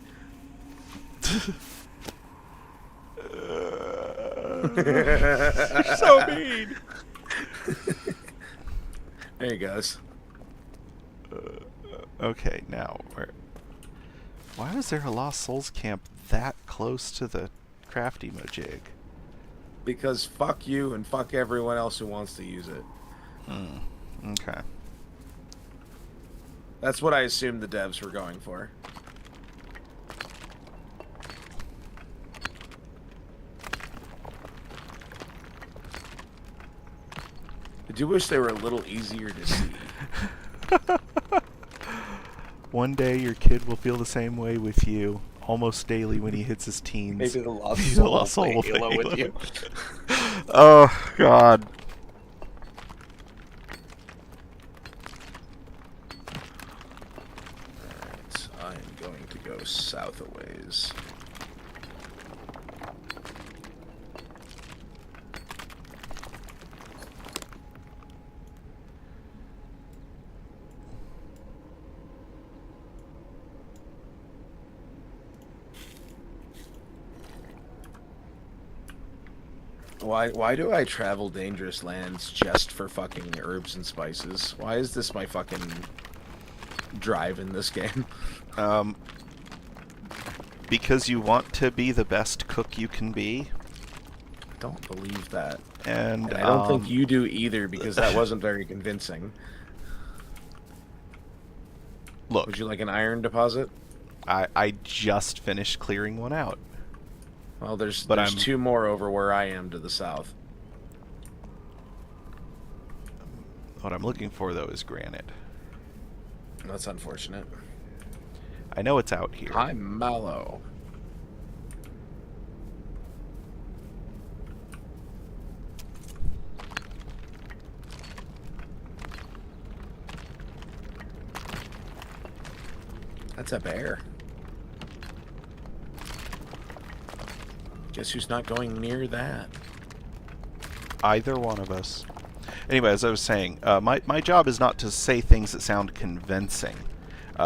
You're so mean. There he goes. Okay, now why was there a Lost Souls camp that close to the crafty mojig? Because fuck you and fuck everyone else who wants to use it. Okay. That's what I assumed the devs were going for. I do wish they were a little easier to see. One day your kid will feel the same way with you, almost daily when he hits his teens. Maybe the Lost Maybe Soul, the Lost Soul will play Halo play with Halo. you. Oh, God. Alright, I am going to go south a ways. Why do I travel dangerous lands just for fucking herbs and spices? Why is this my fucking drive in this game? Because you want to be the best cook you can be. I don't believe that. And I don't think you do either, because that wasn't very convincing. Look, Would you like an iron deposit? I just finished clearing one out. Well, there's But two more over where I am to the south. What I'm looking for, though, is granite. That's unfortunate. I know it's out here. I'm mallow. That's a bear. Guess who's not going near that? Either one of us. Anyway, as I was saying, my job is not to say things that sound convincing.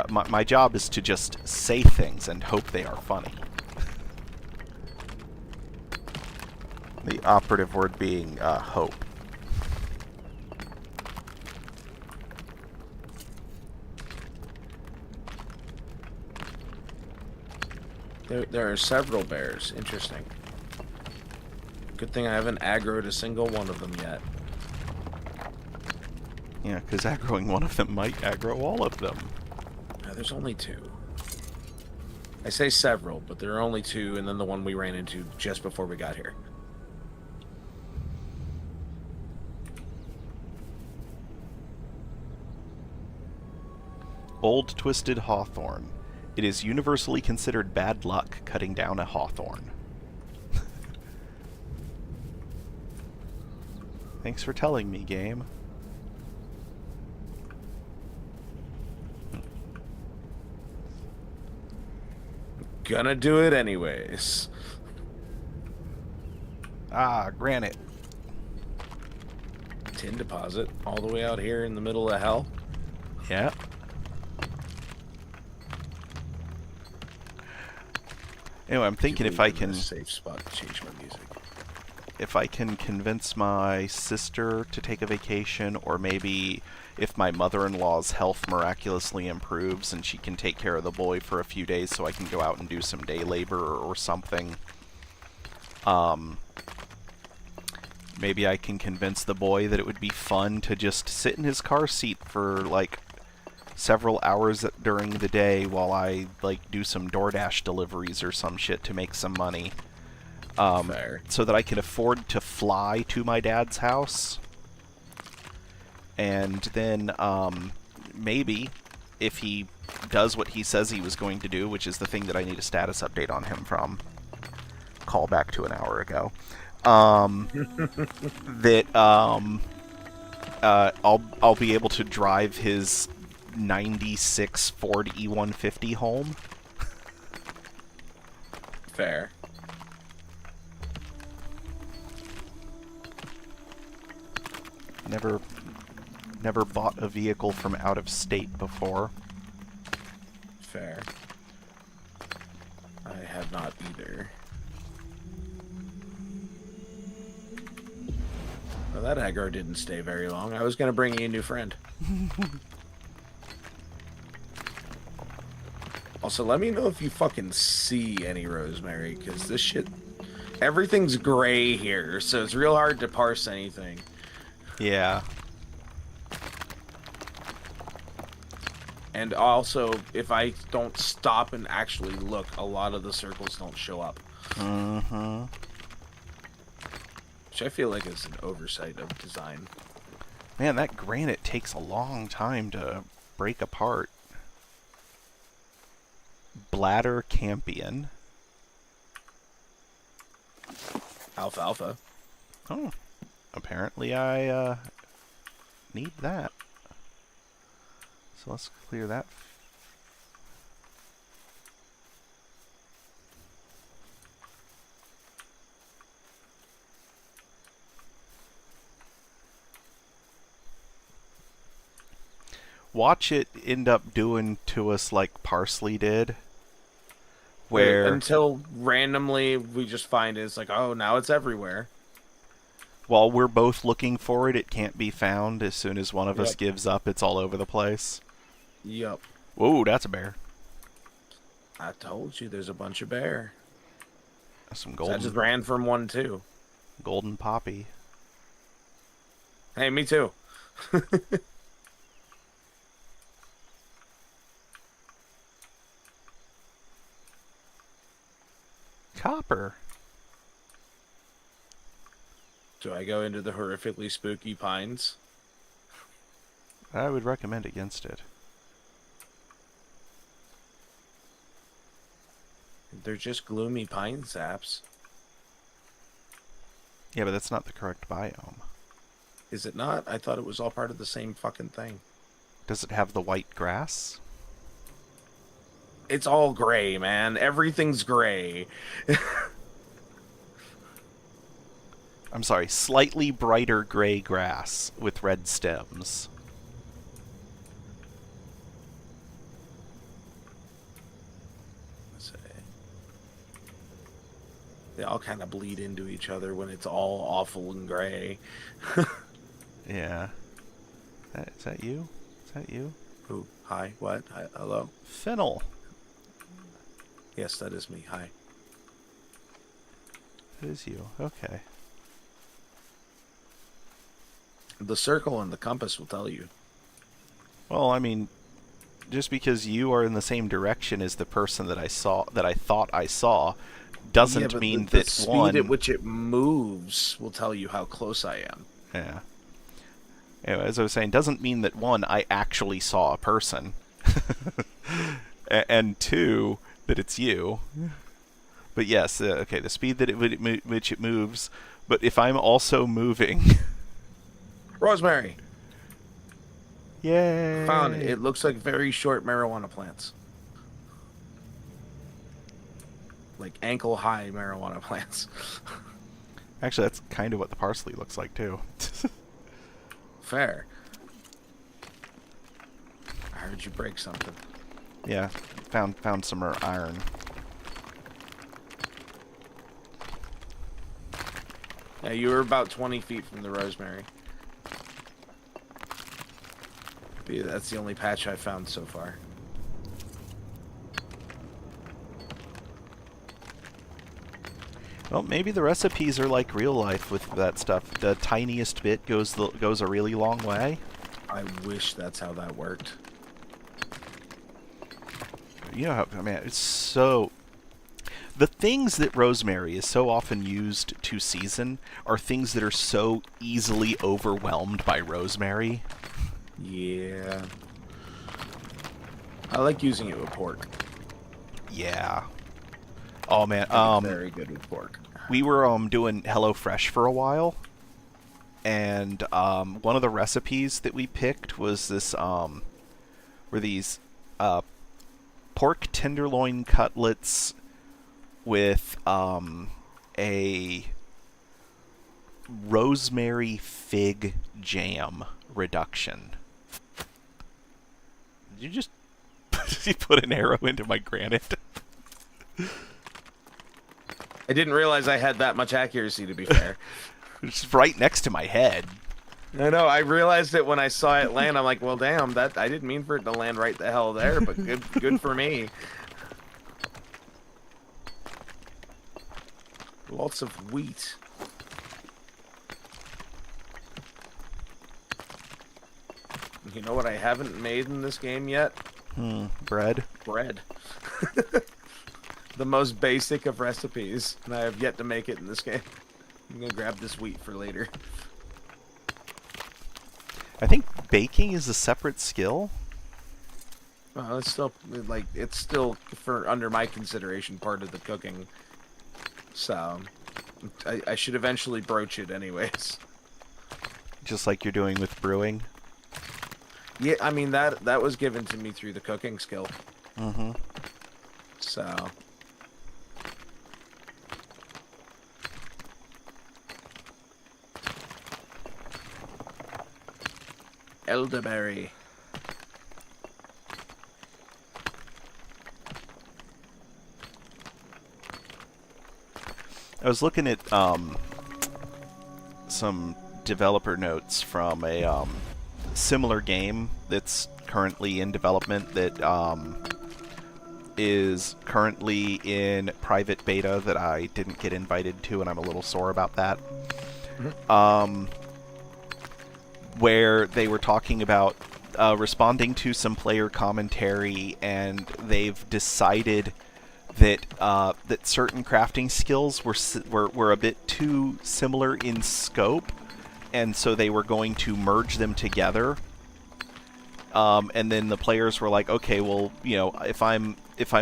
My job is to just say things and hope they are funny. The operative word being hope. There are several bears. Interesting. Good thing I haven't aggroed a single one of them yet. Yeah, because aggroing one of them might aggro all of them. There's only two. I say several, but there are only two, and then the one we ran into just before we got here. Old Twisted Hawthorn. It is universally considered bad luck cutting down a hawthorn. Thanks for telling me, game. Gonna do it anyways. Ah, granite. Tin deposit all the way out here in the middle of hell. Yeah. Anyway, I'm thinking if I can safe spot to change my music. If I can convince my sister to take a vacation, or maybe if my mother-in-law's health miraculously improves and she can take care of the boy for a few days so I can go out and do some day labor or something. Maybe I can convince the boy that it would be fun to just sit in his car seat for like several hours during the day while I like do some DoorDash deliveries or some shit to make some money. So that I can afford to fly to my dad's house. And then, maybe, if he does what he says he was going to do, which is the thing that I need a status update on him from, call back to an hour ago, that, I'll be able to drive his 96 Ford E150 home. Fair. Never bought a vehicle from out of state before. Fair. I have not either. Well, that aggro didn't stay very long. I was going to bring you a new friend. Also, let me know if you fucking see any rosemary, because this shit... Everything's gray here, so it's real hard to parse anything. Yeah. And also, if I don't stop and actually look, a lot of the circles don't show up. Mm-hmm. Which I feel like is an oversight of design. Man, that granite takes a long time to break apart. Bladder Campion. Alfalfa. Oh. Apparently I need that. So let's clear that. Watch it end up doing to us like parsley did. Where Until randomly we just find it's like, oh, now it's everywhere. while we're both looking for it, it can't be found. As soon as one of us gives up, it's all over the place. Yup. Whoa, that's a bear. I told you there's a bunch of bear. Some So I golden, just ran from one too. golden poppy. Hey, me too. Copper. Do I go into the horrifically spooky pines? I would recommend against it. They're just gloomy pine saps. Yeah, but that's not the correct biome. Is it not? I thought it was all part of the same fucking thing. Does it have the white grass? It's all gray, man. Everything's gray. I'm sorry, slightly brighter gray grass with red stems. Let's see. They all kind of bleed into each other when it's all awful and gray. Yeah. Is that you? Is that you? Who? Hi? What? Hi, hello? Fennel. Yes, that is me. Hi. It is you. Okay. The circle and the compass will tell you. Well, I mean, just because you are in the same direction as the person that I thought I saw, doesn't mean the that speed one. at which it moves will tell you how close I am. Yeah. Anyway, as I was saying, doesn't mean that one, I actually saw a person, and two, that it's you. But yes, okay, the speed that which it moves. But if I'm also moving, Rosemary. yay! Found it. It looks like very short marijuana plants. Like ankle-high marijuana plants. Actually, that's kind of what the parsley looks like too. Fair. I heard you break something. Yeah, found some more iron. Yeah, you were about 20 feet from the rosemary. But yeah, that's the only patch I found so far. Well, maybe the recipes are like real life with that stuff. The tiniest bit goes a really long way. I wish that's how that worked. You know how, I mean, it's so... The things that rosemary is so often used to season are things that are so easily overwhelmed by rosemary. Yeah. I like using it with pork. Yeah. Oh man, Very good with pork. we were doing HelloFresh for a while, and one of the recipes that we picked was this were these pork tenderloin cutlets with a rosemary fig jam reduction. Did you just you put an arrow into my granite? I didn't realize I had that much accuracy, to be fair. It's right next to my head. I know, I realized it when I saw it land. I'm like, well, damn, that I didn't mean for it to land right the hell there, but good for me. Lots of wheat. You know what I haven't made in this game yet? Bread. Bread. The most basic of recipes, and I have yet to make it in this game. I'm gonna grab this wheat for later. I think baking is a separate skill. Well, it's still like it's still for under my consideration part of the cooking. So I should eventually broach it anyways. Just like you're doing with brewing. Yeah, I mean that was given to me through the cooking skill. Mm-hmm. So elderberry. I was looking at some developer notes from a similar game that's currently in development that is currently in private beta that I didn't get invited to, and I'm a little sore about that. Mm-hmm. Where they were talking about responding to some player commentary, and they've decided that that certain crafting skills were a bit too similar in scope, and so they were going to merge them together. And then the players were like, okay, well, you know, if I'm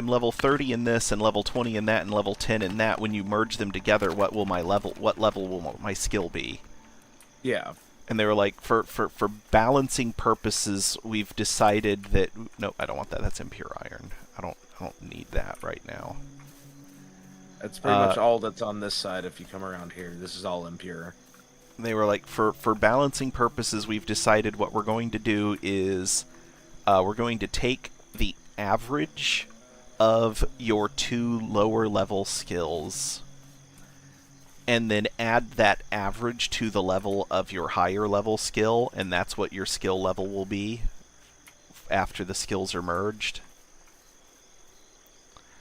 level 30 in this and level 20 in that and level 10 in that, when you merge them together, what level will my skill be? Yeah. And they were like, for balancing purposes, we've decided that no, I don't want that. That's impure iron. I don't need that right now. That's pretty much all that's on this side. If you come around here, this is all impure. They were like, for balancing purposes, we've decided what we're going to do is we're going to take the average of your 2 lower level skills and then add that average to the level of your higher level skill, and that's what your skill level will be after the skills are merged.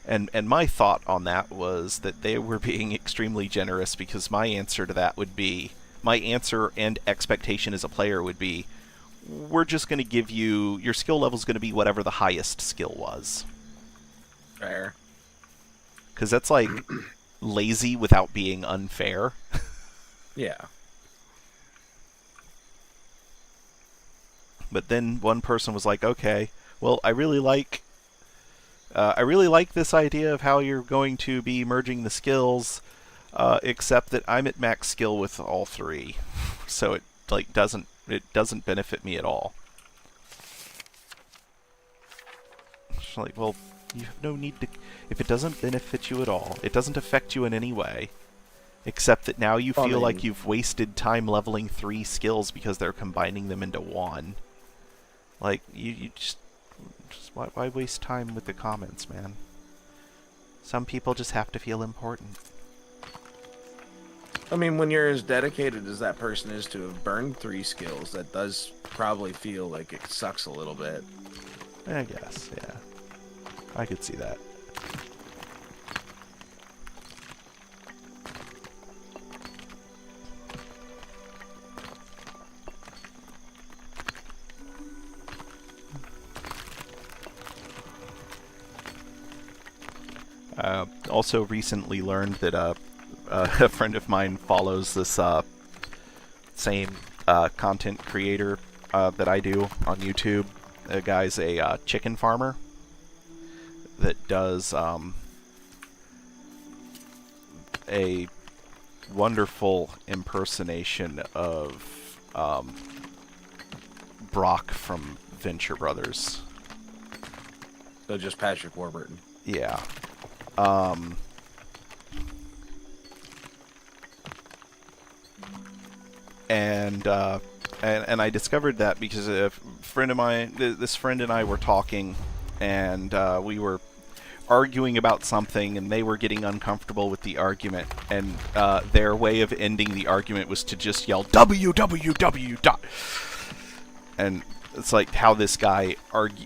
And my thought on that was that they were being extremely generous, because my answer to that would be, my answer and expectation as a player would be, we're just going to give you, your skill level is going to be whatever the highest skill was. Fair. Because that's like lazy without being unfair. Yeah. But then one person was like, okay, well, I really like this idea of how you're going to be merging the skills, except that I'm at max skill with all 3, so it like doesn't benefit me at all. It's like, well, you have no need to. If it doesn't benefit you at all, it doesn't affect you in any way, except that now you feel like you've wasted time leveling 3 skills because they're combining them into 1. Like, you just why waste time with the comments, man? Some people just have to feel important. I mean, when you're as dedicated as that person is to have burned 3 skills, that does probably feel like it sucks a little bit. I guess, yeah. I could see that. Also recently learned that a friend of mine follows this same content creator that I do on YouTube. The guy's a chicken farmer that does a wonderful impersonation of Brock from Venture Brothers. So just Patrick Warburton. Yeah. And I discovered that because a friend of mine, this friend and I were talking, and we were arguing about something, and they were getting uncomfortable with the argument, and their way of ending the argument was to just yell www dot. And it's like how this guy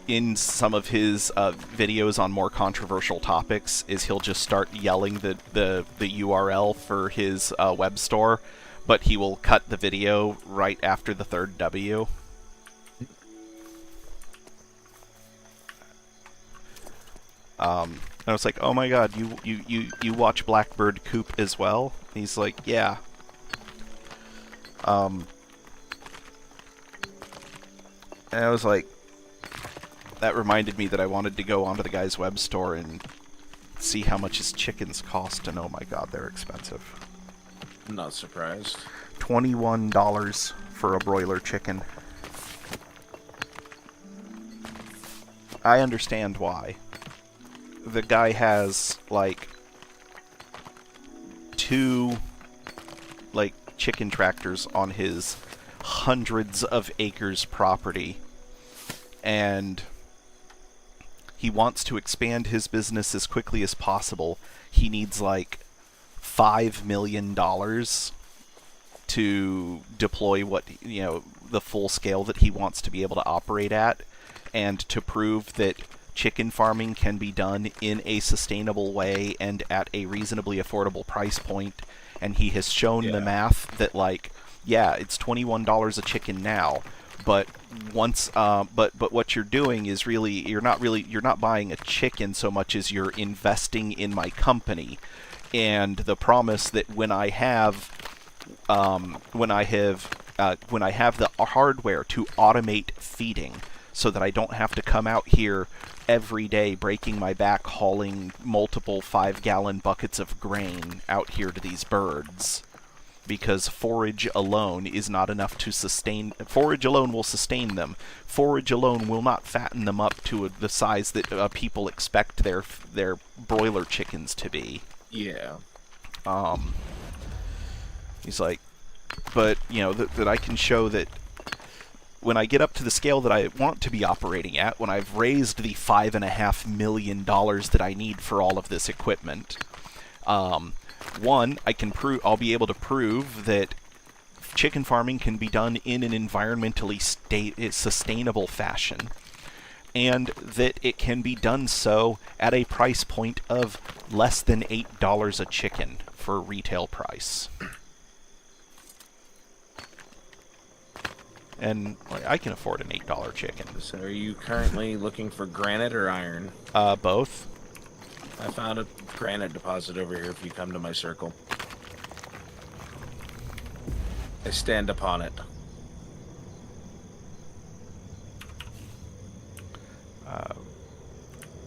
in some of his videos on more controversial topics is he'll just start yelling the URL for his web store, but he will cut the video right after the third W. And I was like, oh my god, you watch Blackbird Coop as well? And he's like, yeah. And I was like, that reminded me that I wanted to go onto the guy's web store and see how much his chickens cost, and oh my god, they're expensive. I'm not surprised. $21 for a broiler chicken. I understand why. The guy has, like, 2, like, chicken tractors on his hundreds of acres property, and he wants to expand his business as quickly as possible. He needs, like, $5 million to deploy what, you know, the full scale that he wants to be able to operate at, and to prove that chicken farming can be done in a sustainable way and at a reasonably affordable price point. And he has shown the math that, like, yeah, it's $21 a chicken now, but once but what you're doing is you're not buying a chicken so much as you're investing in my company, and the promise that when I have the hardware to automate feeding, so that I don't have to come out here every day breaking my back hauling multiple 5-gallon buckets of grain out here to these birds, because forage alone is not enough to sustain. Forage alone will sustain them. Forage alone will not fatten them up to the size that people expect their broiler chickens to be. Yeah. He's like, but, you know, that I can show that when I get up to the scale that I want to be operating at, when I've raised the $5.5 million that I need for all of this equipment, one, I'll be able to prove that chicken farming can be done in an environmentally sustainable fashion, and that it can be done so at a price point of less than $8 a chicken for retail price. And I can afford an $8 chicken. So are you currently looking for granite or iron? Both. I found a granite deposit over here if you come to my circle. I stand upon it.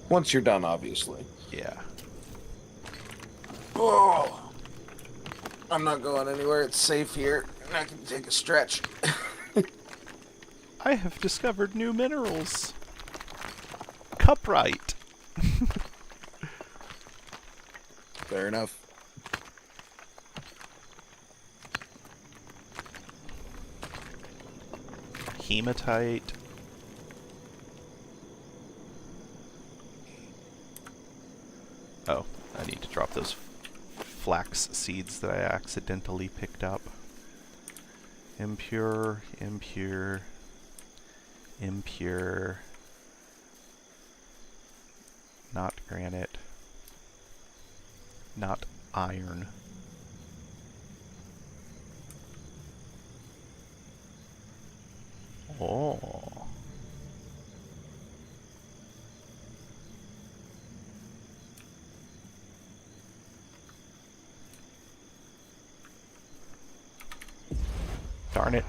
Once you're done, obviously. Yeah. Oh! I'm not going anywhere. It's safe here. And I can take a stretch. I have discovered new minerals. Cuprite. Fair enough. Hematite. Oh, I need to drop those flax seeds that I accidentally picked up. Impure, impure, impure. Not granite. Not iron. Oh. Darn it.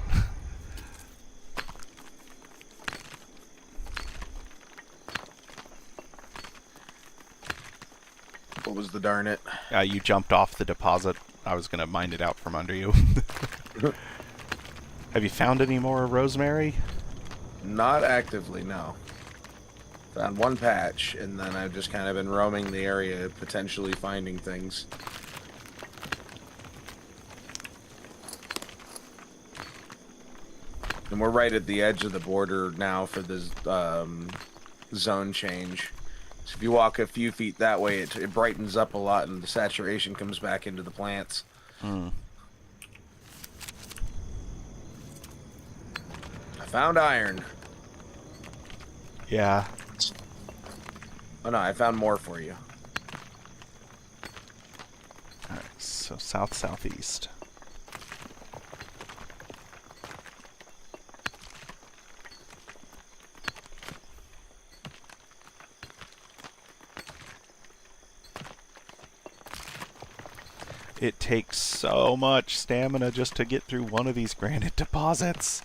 What was the darn it? You jumped off the deposit. I was going to mine it out from under you. Have you found any more rosemary? Not actively, no. Found one patch, and then I've just kind of been roaming the area, potentially finding things. And we're right at the edge of the border now for this zone change. So if you walk a few feet that way, it brightens up a lot and the saturation comes back into the plants. Hmm. I found iron. Yeah. Oh no, I found more for you. Alright, so south-southeast. It takes so much stamina just to get through one of these granite deposits.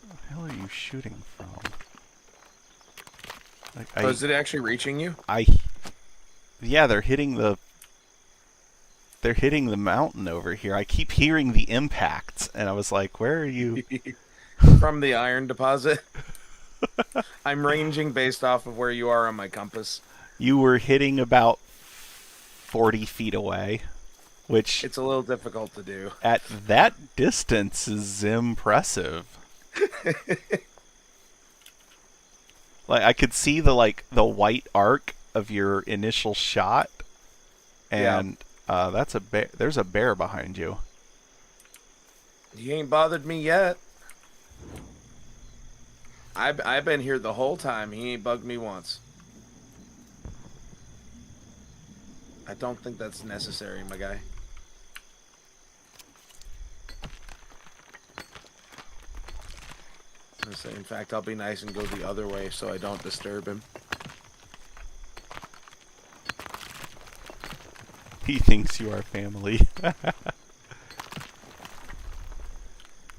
Where the hell are you shooting from? Like, Oh, is it actually reaching you? Yeah, they're hitting the mountain over here. I keep hearing the impacts, and I was like, where are you? From the iron deposit. I'm ranging based off of where you are on my compass. You were hitting about 40 feet away, which It's a little difficult to do. at that distance is impressive. Like, I could see the white arc of your initial shot, and that's a bear. There's a bear behind you. He ain't bothered me yet. I've been here the whole time. He ain't bugged me once. I don't think that's necessary, my guy. I was gonna say, in fact, I'll be nice and go the other way so I don't disturb him. He thinks you are family.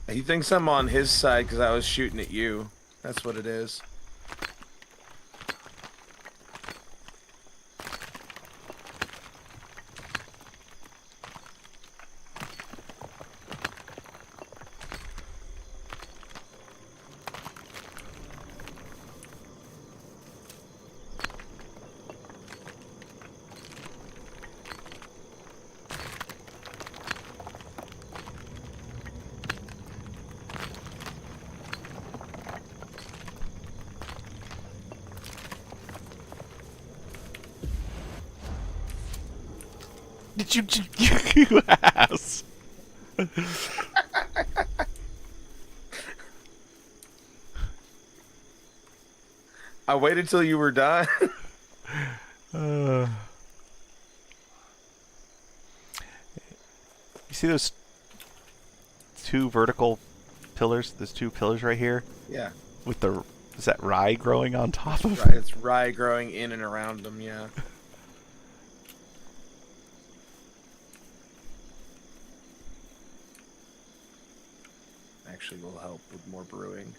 He thinks I'm on his side because I was shooting at you. That's what it is. Did you ass? I waited till you were done. You see those two vertical pillars? There's two pillars right here Yeah. with is that rye growing on top of Right, it's rye growing in and around them, yeah. Actually will help with more brewing.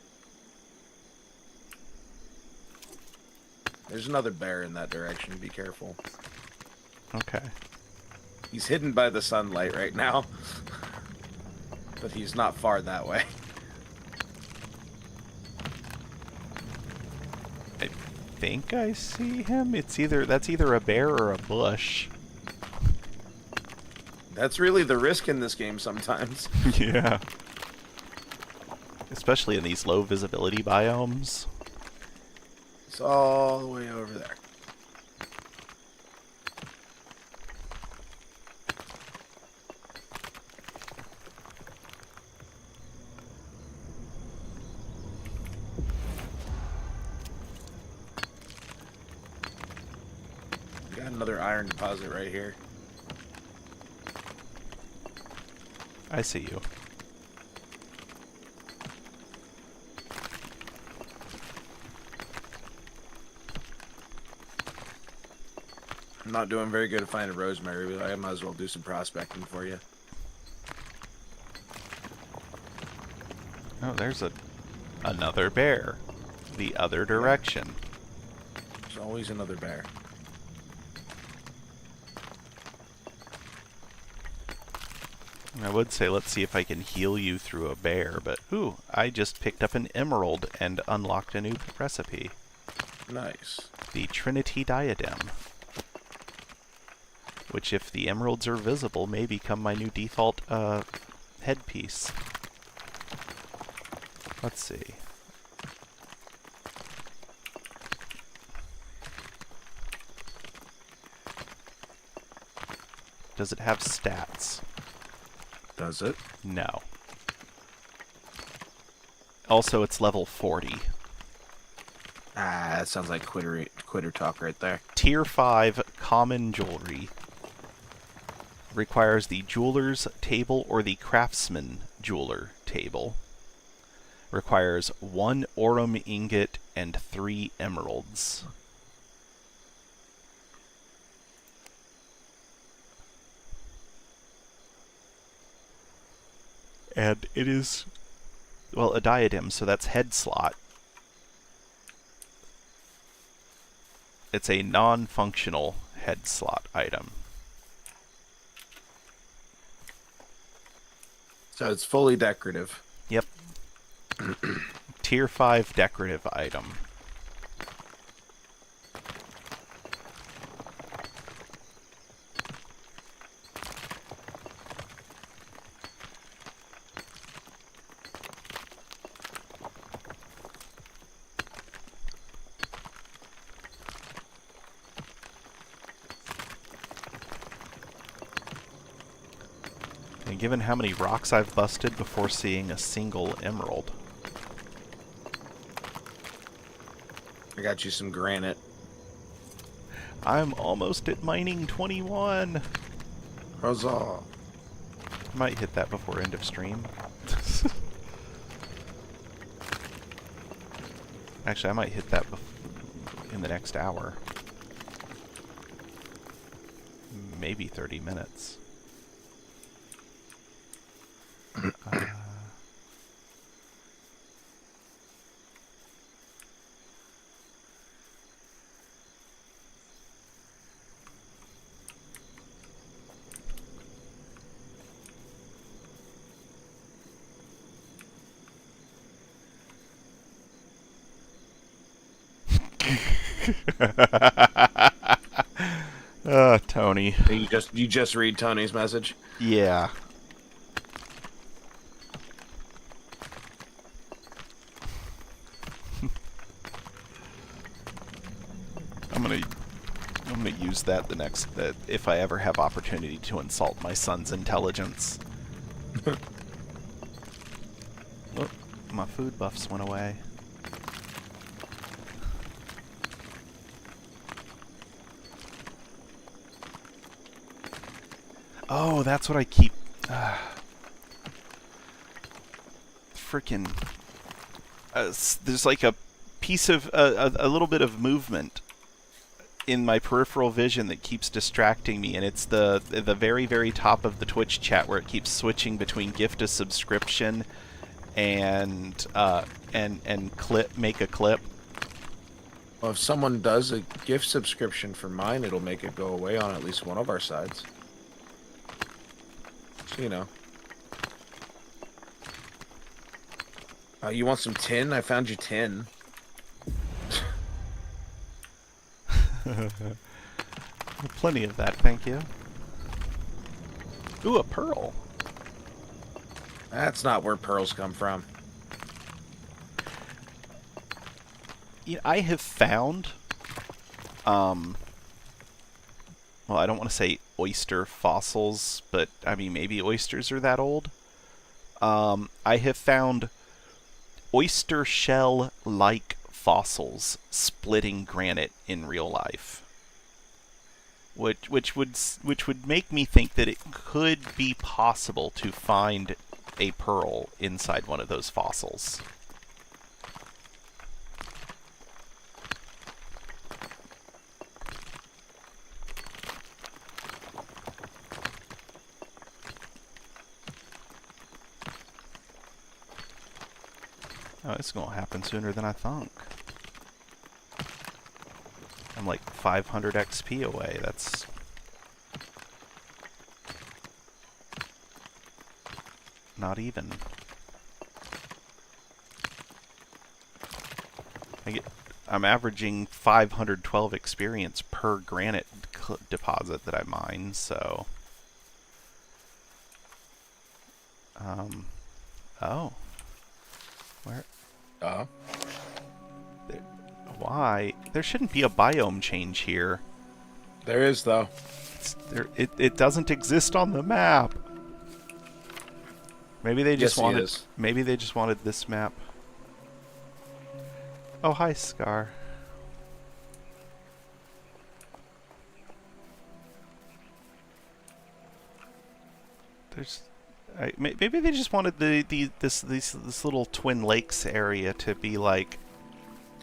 There's another bear in that direction, be careful. Okay. He's hidden by the sunlight right now. But he's not far that way. I think I see him. That's either a bear or a bush. That's really the risk in this game sometimes. Yeah. Especially in these low visibility biomes. It's all the way over there. Got another iron deposit right here. I see you. I'm not doing very good at finding rosemary, but I might as well do some prospecting for you. Oh, there's another bear. The other direction. There's always another bear. I would say let's see if I can heal you through a bear, but ooh, I just picked up an emerald and unlocked a new recipe. Nice. The Trinity Diadem. Which, if the emeralds are visible, may become my new default headpiece. Let's see. Does it have stats? Does it? No. Also, it's level 40. Ah, that sounds like quitter talk right there. Tier 5 common jewelry. Requires the jeweler's table or the craftsman jeweler table. Requires 1 aurum ingot and 3 emeralds. And it is, well, a diadem, so that's head slot. It's a non-functional head slot item. So it's fully decorative. Yep. Tier 5 decorative item. And given how many rocks I've busted before seeing a single emerald. I got you some granite. I'm almost at mining 21. Huzzah. Might hit that before end of stream. Actually, I might hit that in the next hour. Maybe 30 minutes. Tony. You just read Tony's message? Yeah. I'm gonna use that if I ever have opportunity to insult my son's intelligence. Oh, my food buffs went away. Oh, that's what I keep... Frickin'... there's like a piece of... a little bit of movement in my peripheral vision that keeps distracting me, and it's the very, very top of the Twitch chat where it keeps switching between gift to subscription and make a clip. Well, if someone does a gift subscription for mine, it'll make it go away on at least one of our sides. So, you know. You want some tin? I found you tin. Plenty of that, thank you. Ooh, a pearl. That's not where pearls come from. Yeah, I have found, well, I don't want to say oyster fossils, but I mean, maybe oysters are that old. I have found oyster shell-like fossils splitting granite in real life. which would make me think that it could be possible to find a pearl inside one of those fossils. Oh, it's gonna happen sooner than I thought. I'm like 500 XP away. That's... not even. I'm averaging 512 experience per granite deposit that I mine, so... oh. Where? Why? There shouldn't be a biome change here. There is, though. It doesn't exist on the map. Maybe they just wanted. Maybe they just wanted this map. Oh, hi, Scar. There's. Maybe they just wanted this little Twin Lakes area to be like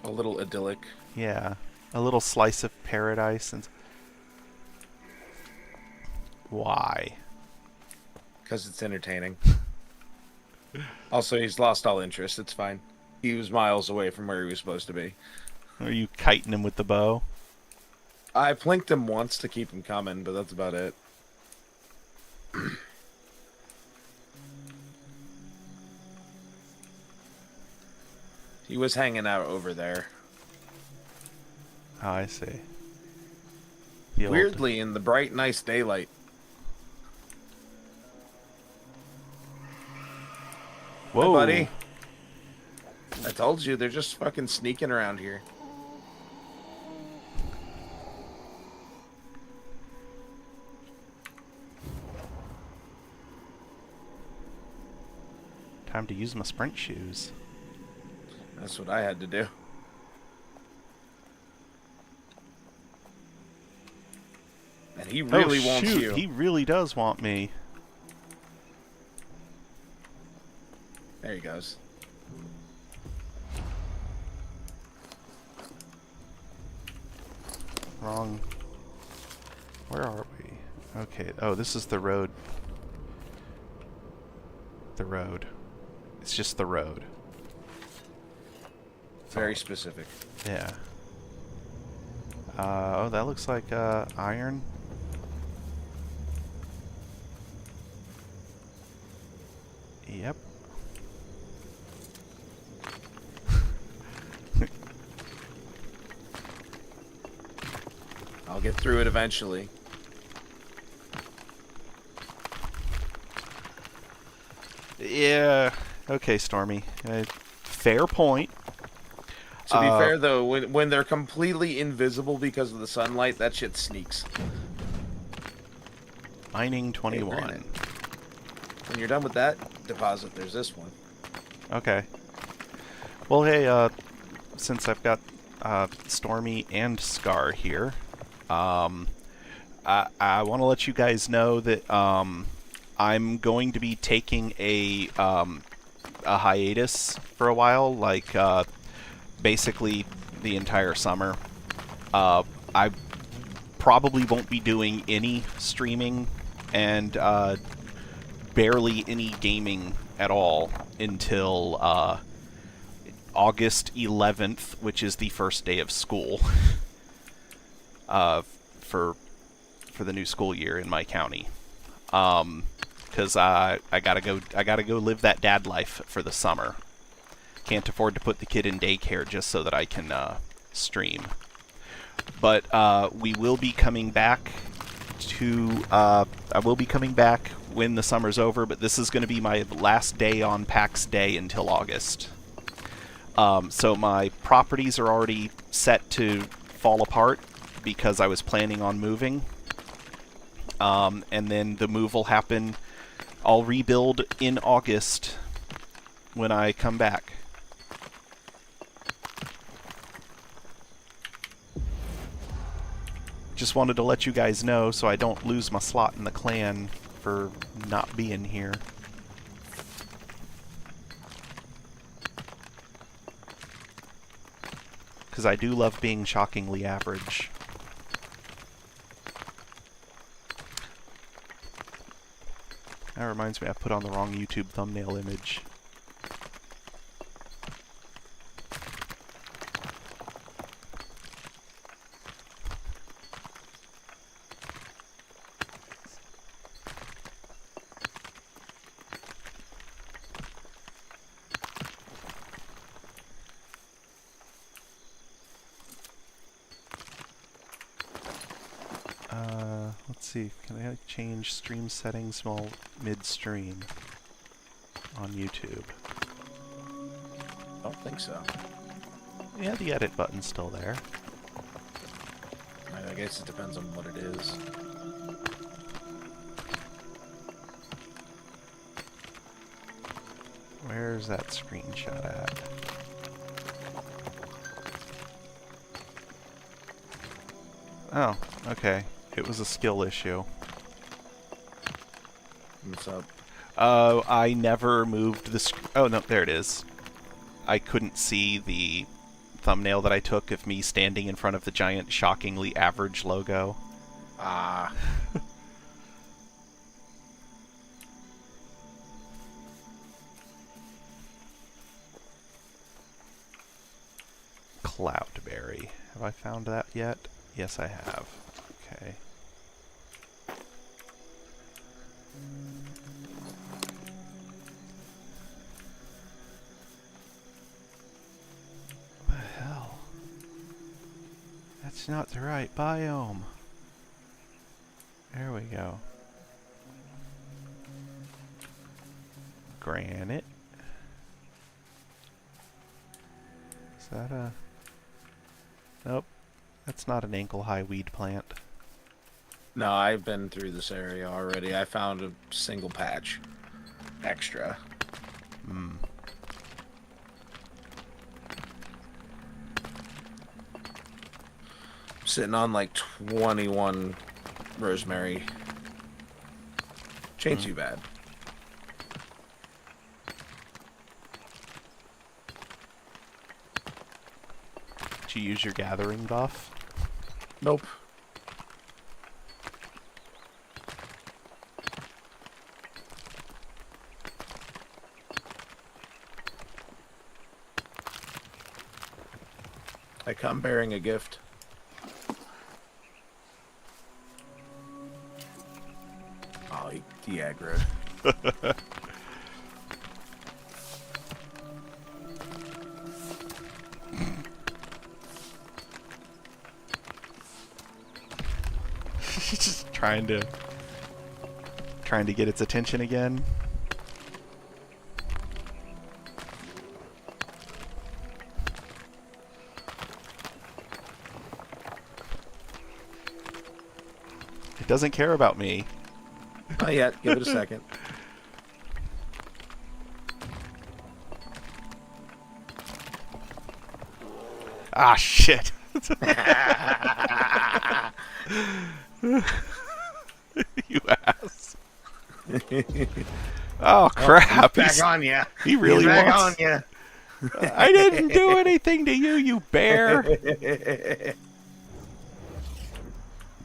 a little idyllic. Yeah, a little slice of paradise. And why? Because it's entertaining. Also, he's lost all interest. It's fine. He was miles away from where he was supposed to be. Are you kiting him with the bow? I plinked him once to keep him coming, but that's about it. He was hanging out over there. Oh, I see. Weirdly, in the bright, nice daylight. Whoa, hi, buddy. I told you, they're just fucking sneaking around here. Time to use my sprint shoes. That's what I had to do. And he really wants you. He really does want me. There he goes. Wrong. Where are we? Okay. Oh, this is the road. The road. It's just the road. Very specific. Yeah. Oh, that looks like iron. Yep. I'll get through it eventually. Yeah. Okay, Stormy. Fair point. To be fair, though, when they're completely invisible because of the sunlight, that shit sneaks. Mining 21. Hey, when you're done with that deposit, there's this one. Okay. Well, hey, since I've got Stormy and Scar here, I want to let you guys know that I'm going to be taking a hiatus for a while, like basically the entire summer. I probably won't be doing any streaming and barely any gaming at all until August 11th, which is the first day of school for the new school year in my county. Because I gotta go live that dad life for the summer. Can't afford to put the kid in daycare just so that I can stream. But we will be coming back to. I will be coming back when the summer's over. But this is going to be my last day on PAX Day until August. So my properties are already set to fall apart because I was planning on moving. And then the move will happen. I'll rebuild in August when I come back. Just wanted to let you guys know so I don't lose my slot in the clan for not being here. Because I do love being shockingly average. That reminds me, I put on the wrong YouTube thumbnail image. Let's see, can I change stream settings while mid-stream on YouTube? I don't think so. Yeah, the edit button's still there. I guess it depends on what it is. Where's that screenshot at? Oh, okay. It was a skill issue. What's up? I never moved the oh, no, there it is. I couldn't see the thumbnail that I took of me standing in front of the giant, shockingly average logo. Ah. Cloudberry. Have I found that yet? Yes, I have. Okay. What the hell? That's not the right biome. There we go. Granite. Is that a... Nope. That's not an ankle-high weed plant. No, I've been through this area already. I found a single patch extra. Hmm. Sitting on like 21 rosemary. Which ain't too bad. Did you use your gathering buff? Nope. I come bearing a gift. Oh, he aggroed. Just trying to get its attention again. It doesn't care about me. Not yet. Give it a second. Ah, shit. You ass. Oh, crap. He's back on ya. He really He's back wants... on ya. I didn't do anything to you, you bear.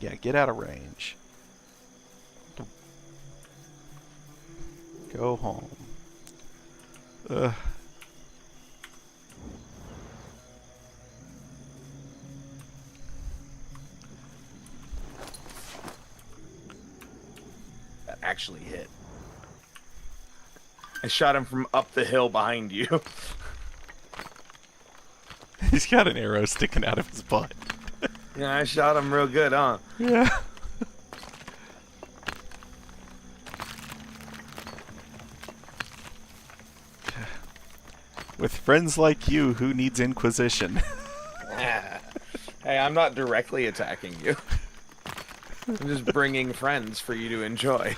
Yeah, get out of range. Go home. Ugh. That actually hit. I shot him from up the hill behind you. He's got an arrow sticking out of his butt. Yeah, I shot him real good, huh? Yeah. With friends like you, who needs Inquisition? Hey, I'm not directly attacking you. I'm just bringing friends for you to enjoy.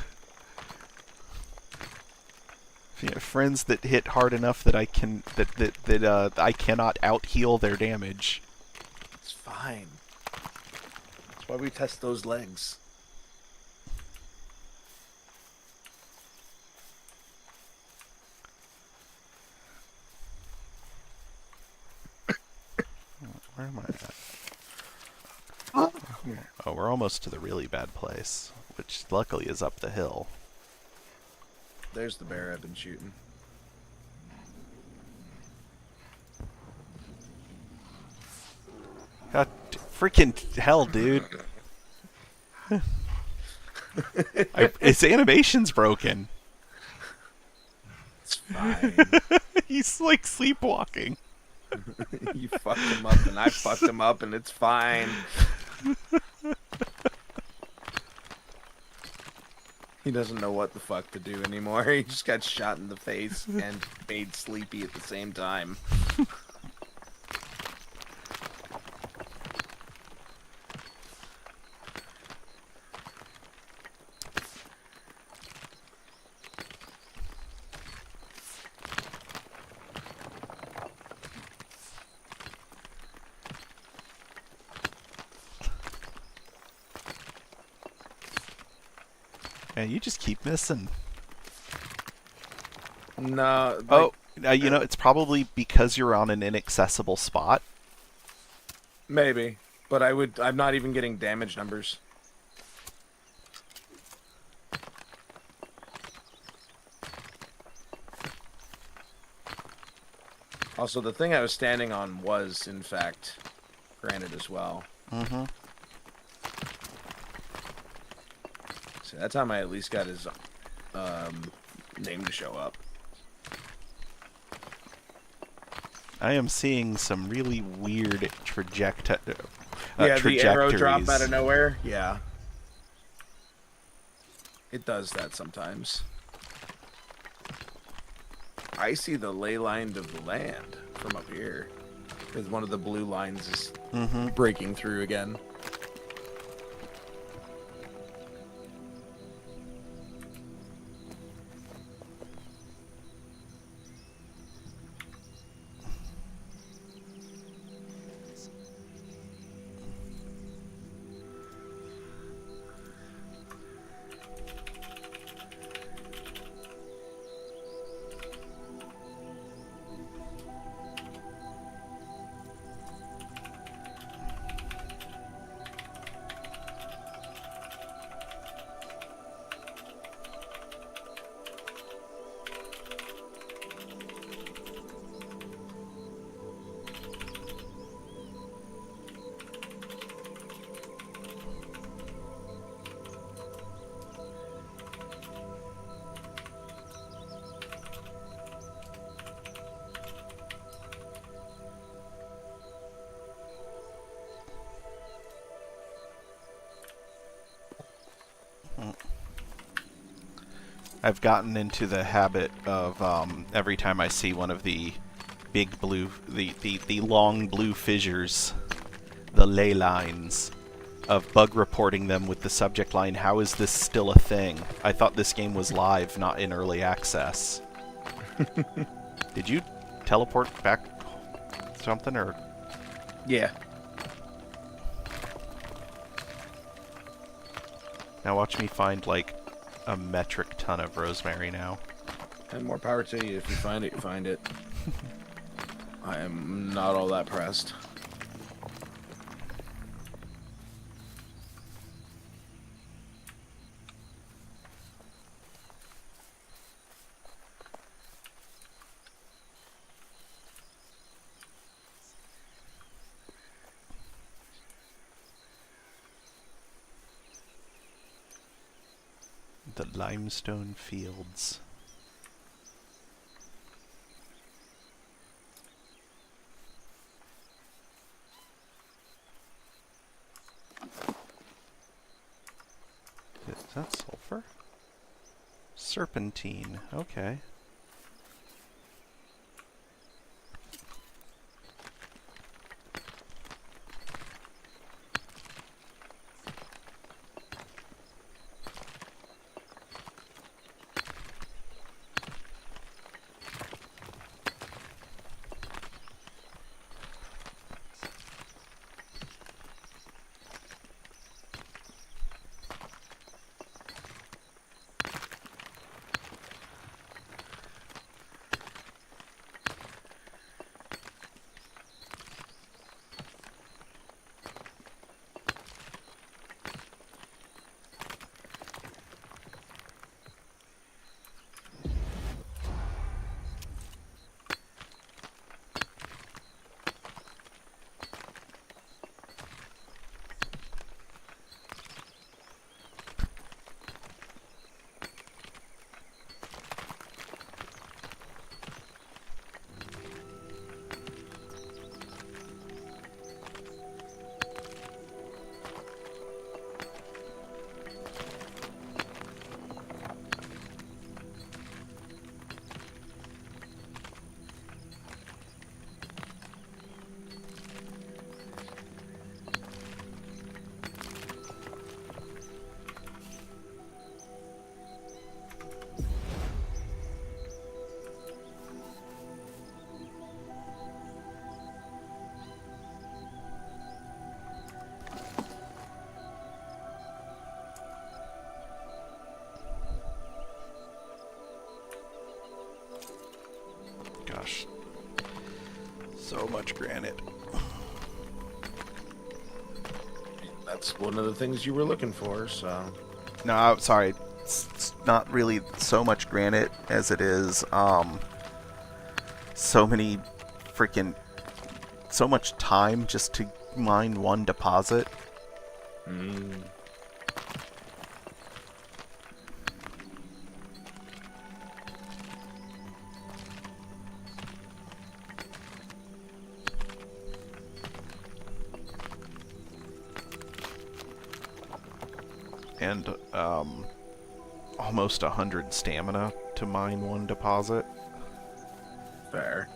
Yeah, friends that hit hard enough that I can I cannot out heal their damage. It's fine. That's Why we test those legs? Where am I at? Oh, we're almost to the really bad place, which luckily is up the hill. There's the bear I've been shooting. God, freaking hell, dude. His animation's broken. It's fine. He's like sleepwalking. You fucked him up and I fucked him up and it's fine. He doesn't know what the fuck to do anymore. He just got shot in the face and made sleepy at the same time. And you just keep missing. No. Like, You know, it's probably because you're on an inaccessible spot. maybe. But I'm not even getting damage numbers. Also, the thing I was standing on was, in fact, granite as well. Mm-hmm. So that time I at least got his name to show up. I am seeing some really weird trajectories. The arrow drop out of nowhere. Yeah. It does that sometimes. I see the ley line of the land from up here. Because one of the blue lines is breaking through again. I've gotten into the habit of every time I see one of the big blue, the long blue fissures, the ley lines, of bug reporting them with the subject line, "How is this still a thing? I thought this game was live, not in early access." Did you teleport back something, or? Yeah. Now watch me find, like, a metric ton of rosemary now. And more power to you. If you find it, you find it. I am not all that pressed. The limestone fields. Is that sulfur? Serpentine, okay. so much granite. That's one of the things you were looking for, so... No, sorry. It's not really so much granite as it is, so many freaking... So much time just to mine one deposit. Mm. And, almost 100 stamina to mine one deposit. Fair.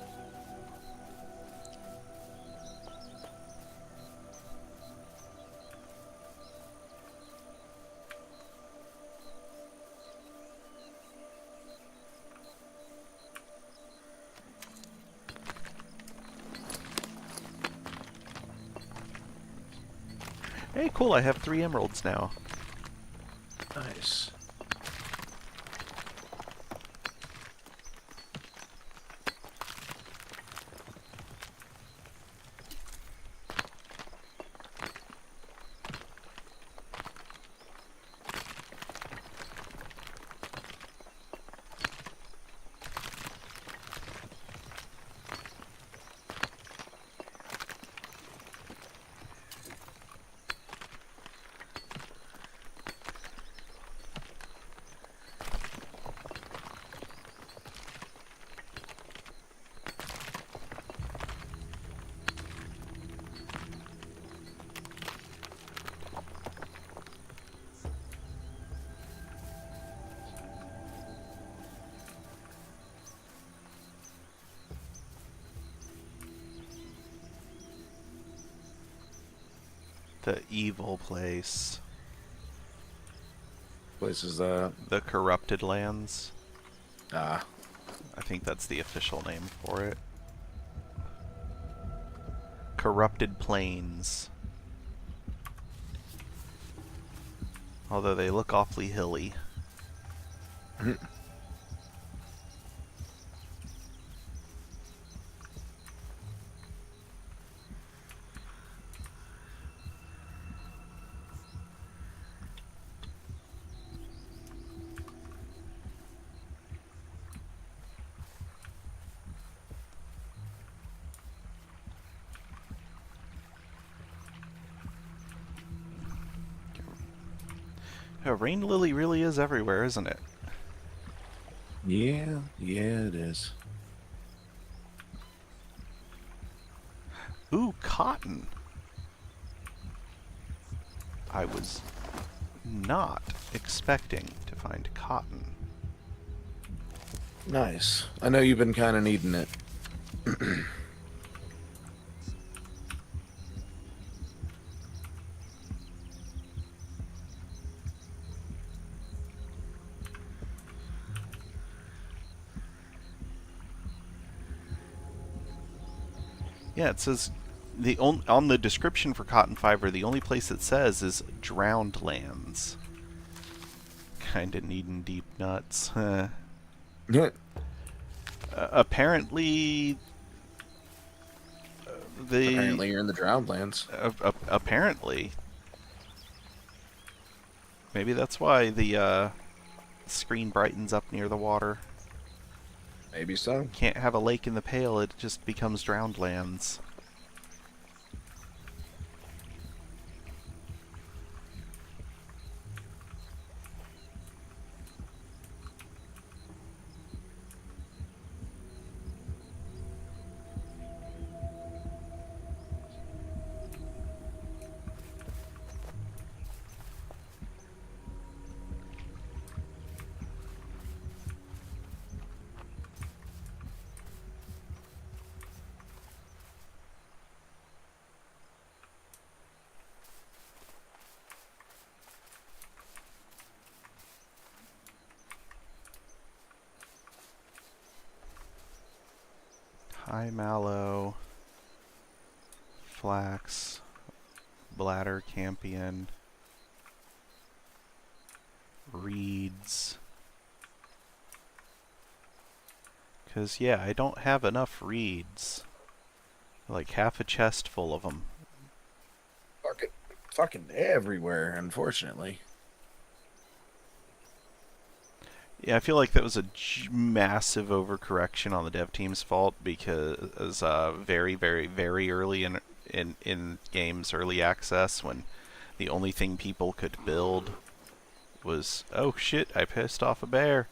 Hey, cool, I have 3 emeralds now. Nice. The evil place. Place is that? The corrupted lands. Ah. I think that's the official name for it. Corrupted plains. Although they look awfully hilly. Yeah, Rain Lily really is everywhere, isn't it? Yeah, it is. Ooh, cotton. I was not expecting to find cotton. Nice. I know you've been kind of needing it. Yeah, it says on the description for cotton fiber, the only place it says is drowned lands. Kinda needing deep nuts. Yeah. Apparently, Apparently you're in the drowned lands. apparently, maybe that's why the screen brightens up near the water. Maybe so. Can't have a lake in the Pale; it just becomes drowned lands. High mallow, flax, bladder campion, reeds. Because, yeah, I don't have enough reeds. Like half a chest full of them. Fucking everywhere, unfortunately. Yeah, I feel like that was a massive overcorrection on the dev team's fault because very, very, very early in games early access, when the only thing people could build was, oh shit, I pissed off a bear.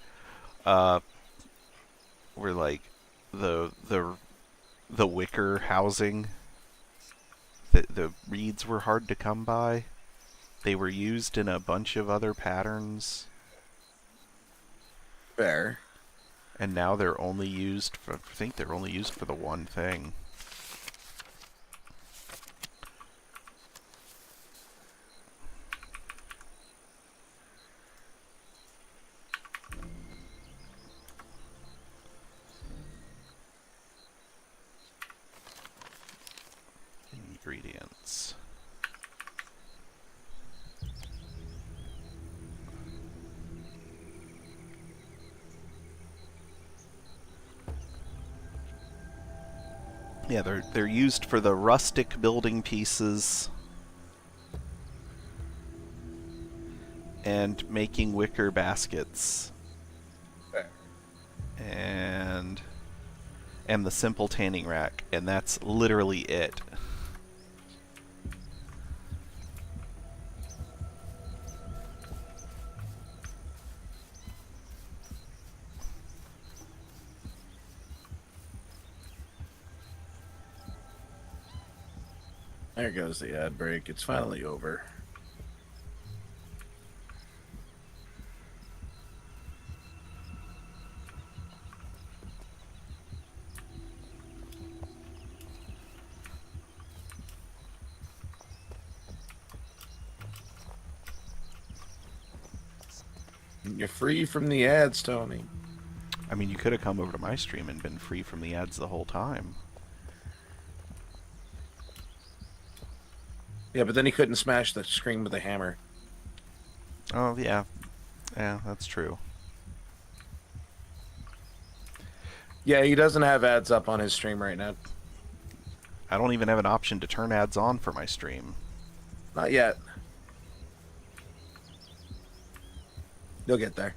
Were like the wicker housing. The reeds were hard to come by. They were used in a bunch of other patterns. Fair. And now they're only used for, I think they're only used for the one thing. Ingredients. Yeah, they're used for the rustic building pieces and making wicker baskets. Fair. And the simple tanning rack, and that's literally it. There goes the ad break. It's finally over. You're free from the ads, Tony. I mean, you could have come over to my stream and been free from the ads the whole time. Yeah, but then he couldn't smash the screen with a hammer. Oh, yeah. Yeah, that's true. Yeah, he doesn't have ads up on his stream right now. I don't even have an option to turn ads on for my stream. Not yet. You'll get there.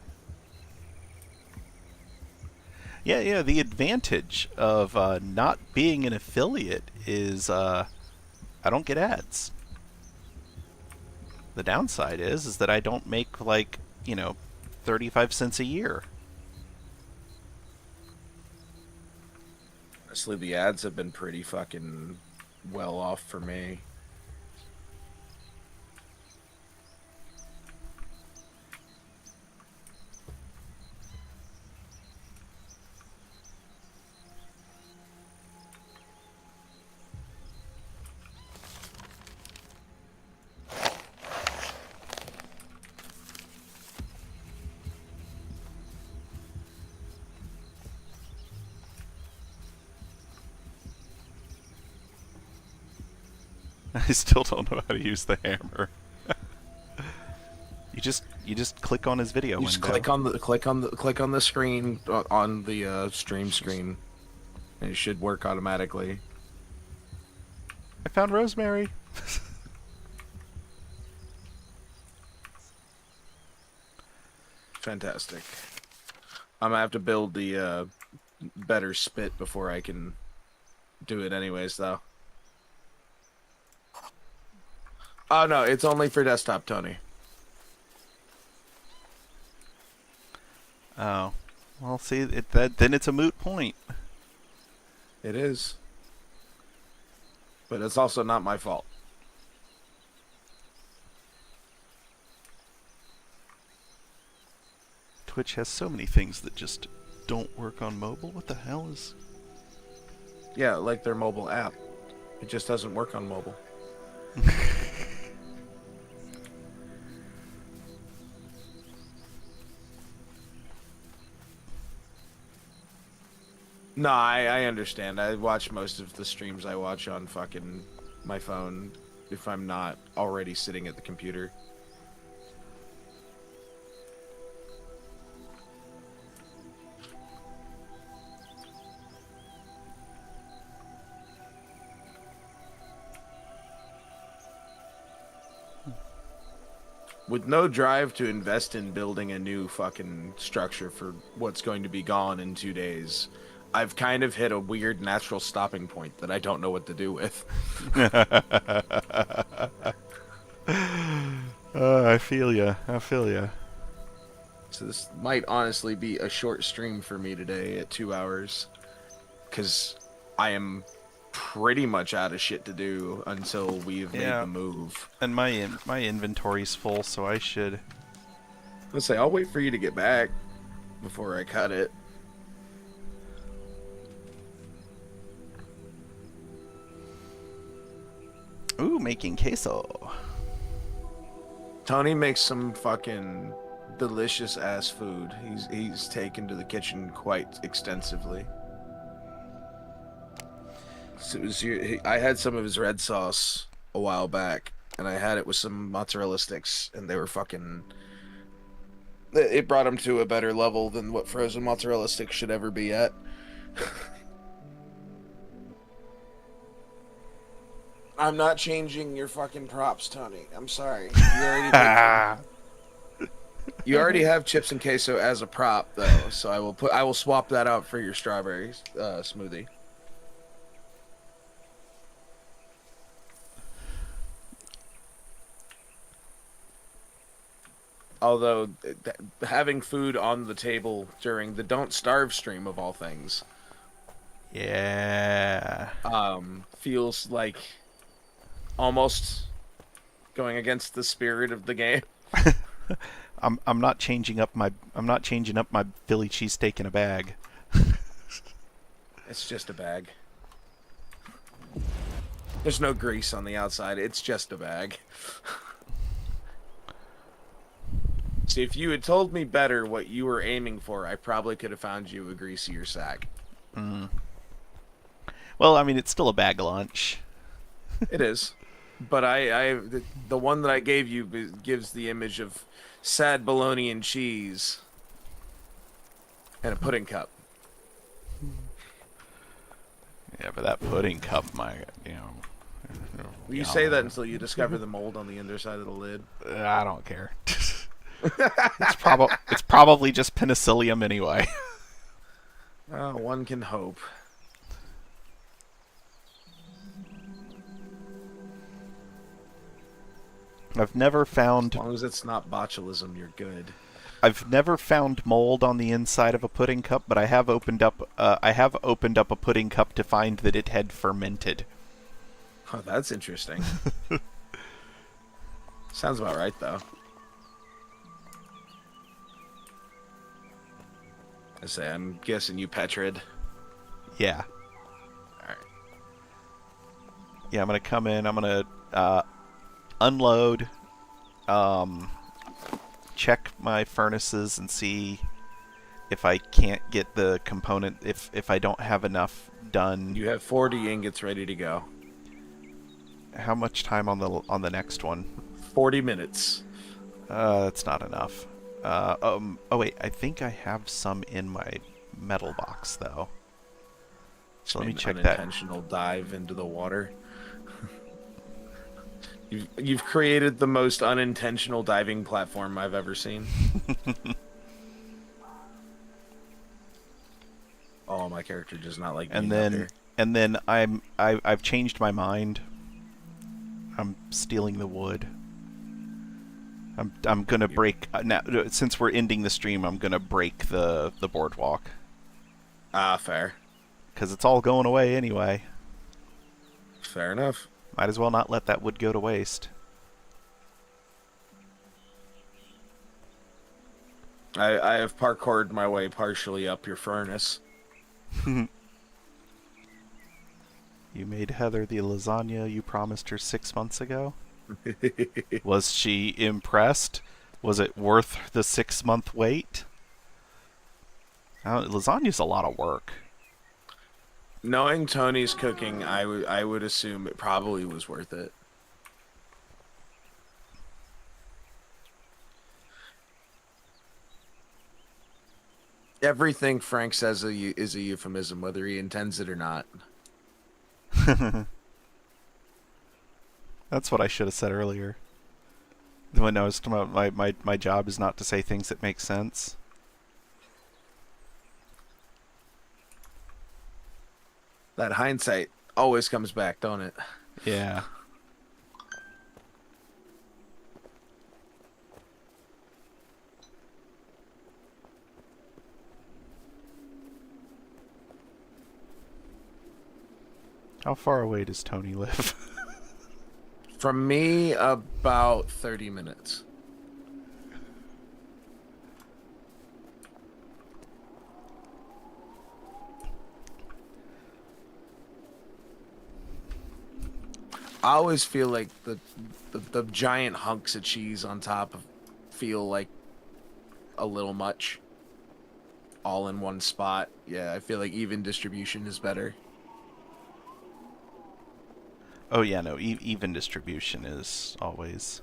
Yeah, the advantage of not being an affiliate is I don't get ads. The downside is that I don't make, like, 35 cents a year. Honestly, the ads have been pretty fucking well off for me. I still don't know how to use the hammer. You just click on his video You just window. click on the screen on the stream screen, and it should work automatically. I found rosemary. Fantastic. I'm gonna have to build the better spit before I can do it anyways, though. Oh no, it's only for desktop, Tony. Oh, well, see, then it's a moot point. It is. But it's also not my fault. Twitch has so many things that just don't work on mobile. What the hell is... Yeah, like their mobile app. It just doesn't work on mobile. No, I understand. I watch most of the streams I watch on fucking my phone if I'm not already sitting at the computer. with no drive to invest in building a new fucking structure for what's going to be gone in 2 days, I've kind of hit a weird natural stopping point that I don't know what to do with. I feel ya. I feel ya. So this might honestly be a short stream for me today at 2 hours, because I am pretty much out of shit to do until we've made the move. And my inventory's full, so I should. Let's say I'll wait for you to get back before I cut it. Ooh, making queso. Tony makes some fucking delicious ass food. He's taken to the kitchen quite extensively. So I had some of his red sauce a while back, and I had it with some mozzarella sticks, and they were fucking. It brought him to a better level than what frozen mozzarella sticks should ever be at. I'm not changing your fucking props, Tony. I'm sorry. You already have chips and queso as a prop, though, so I will swap that out for your strawberry smoothie. Although having food on the table during the Don't Starve stream of all things, yeah, feels like almost going against the spirit of the game. I'm not changing up my Philly cheesesteak in a bag. It's just a bag. There's no grease on the outside. It's just a bag. See, if you had told me better what you were aiming for, I probably could have found you a greasier sack. Mm. Well, I mean, it's still a bag lunch. It is. But the one that I gave you gives the image of sad bologna and cheese and a pudding cup. Yeah, but that pudding cup, You say that until you discover the mold on the underside of the lid. I don't care. It's probably just penicillium anyway. One can hope. I've never found. As long as it's not botulism, you're good. I've never found mold on the inside of a pudding cup, but I have opened up. I have opened up a pudding cup to find that it had fermented. Oh, that's interesting. Sounds about right, though. I'm guessing you petrid. Yeah. Alright. Yeah, I'm gonna come in. I'm gonna unload, check my furnaces and see if I can't get the component, if I don't have enough done. You have 40 ingots ready to go. How much time on the next one? 40 minutes. That's not enough. Oh wait, I think I have some in my metal box though. So let me check that. Unintentional dive into the water. You've created the most unintentional diving platform I've ever seen. Oh, my character does not like being out there. And then I've changed my mind. I'm stealing the wood. I'm gonna break now. Since we're ending the stream, I'm gonna break the boardwalk. Fair. Because it's all going away anyway. Fair enough. Might as well not let that wood go to waste. I have parkoured my way partially up your furnace. You made Heather the lasagna you promised her 6 months ago? Was she impressed? Was it worth the 6-month wait? Lasagna's a lot of work. Knowing Tony's cooking, I would assume it probably was worth it. Everything Frank says is a euphemism, whether he intends it or not. That's what I should have said earlier. When I was talking about my job is not to say things that make sense. That hindsight always comes back, don't it? Yeah. How far away does Tony live? From me, about 30 minutes. I always feel like the giant hunks of cheese on top of feel like a little much. All in one spot. Yeah, I feel like even distribution is better. Oh yeah, no, even distribution is always.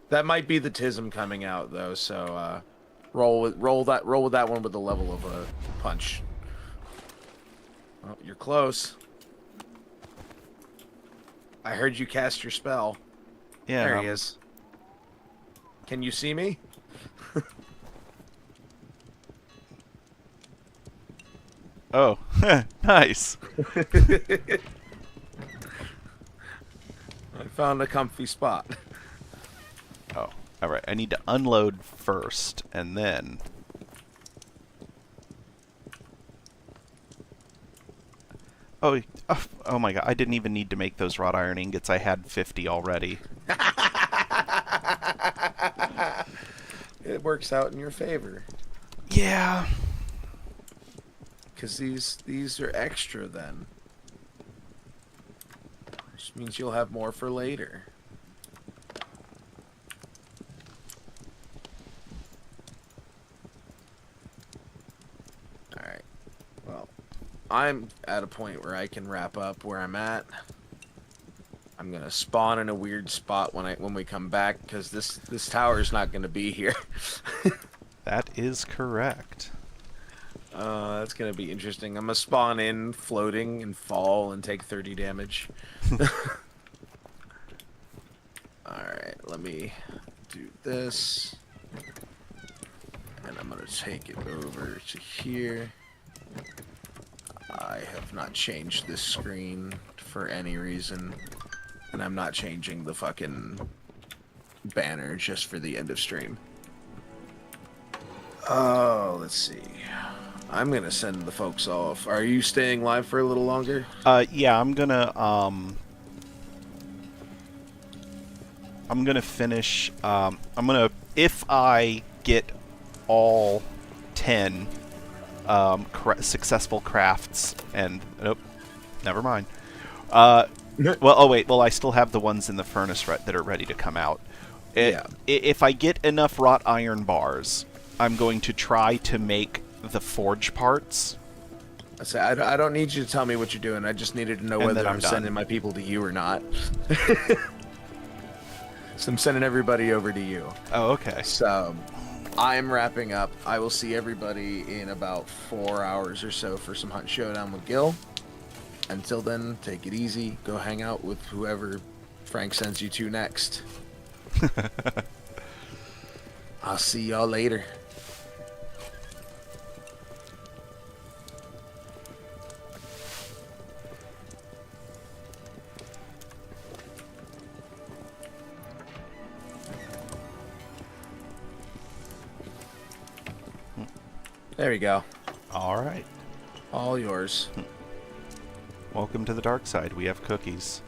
That might be the tism coming out though, so roll with that one with the level of a punch. Oh, you're close. I heard you cast your spell. Yeah. There he is. Can you see me? Oh, nice. I found a comfy spot. Oh, all right. I need to unload first, and then. Oh my god! I didn't even need to make those wrought iron ingots. I had 50 already. It works out in your favor. Yeah. Because these are extra then. Which means you'll have more for later. Alright. Well, I'm at a point where I can wrap up where I'm at. I'm gonna spawn in a weird spot when we come back, because this tower is not gonna be here. That is correct. That's gonna be interesting. I'm gonna spawn in floating and fall and take 30 damage. Alright, let me do this. And I'm gonna take it over to here. I have not changed this screen for any reason. And I'm not changing the fucking banner just for the end of stream. Oh, let's see. I'm gonna send the folks off. Are you staying live for a little longer? Yeah, I'm gonna finish. If I get all 10 successful crafts, and nope, never mind. Well, I still have the ones in the furnace that are ready to come out. If I get enough wrought iron bars, I'm going to try to make the forge parts. I don't need you to tell me what you're doing. I just needed to know whether I'm sending my people to you or not. So I'm sending everybody over to you. Oh, okay. So I'm wrapping up. I will see everybody in about 4 hours or so for some Hunt Showdown with Gil. Until then, take it easy. Go hang out with whoever Frank sends you to next. I'll see y'all later. There we go. All right. All yours. Welcome to the dark side. We have cookies.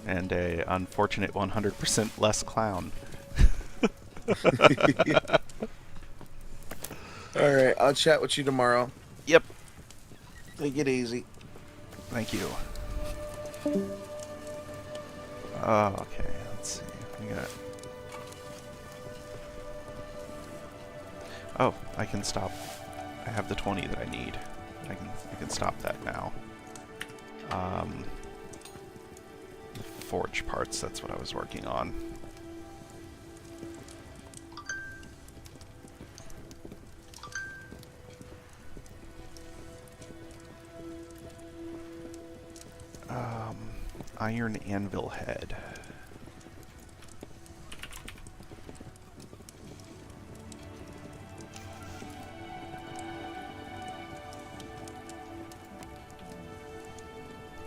And a unfortunate 100% less clown. Alright, I'll chat with you tomorrow. Yep. Take it easy. Thank you. Okay, let's see. We got... Oh, I can stop. I have the 20 that I need. I can stop that now. The forge parts, that's what I was working on. iron anvil head.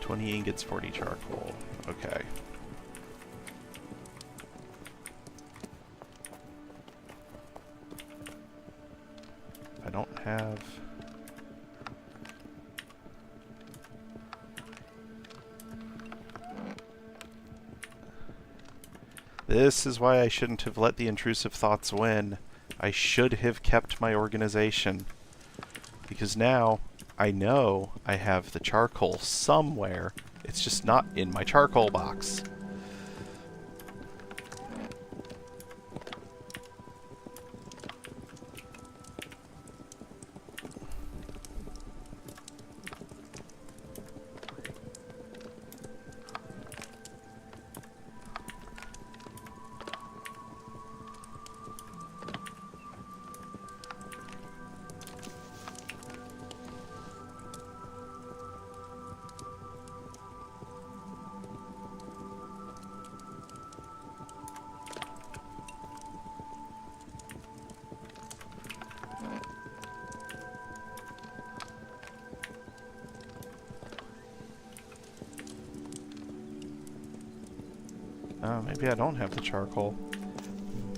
$20 ingots, 40 charcoal. Okay. I don't have... This is why I shouldn't have let the intrusive thoughts win. I should have kept my organization. Because now I know I have the charcoal somewhere. It's just not in my charcoal box. Oh, maybe I don't have the charcoal.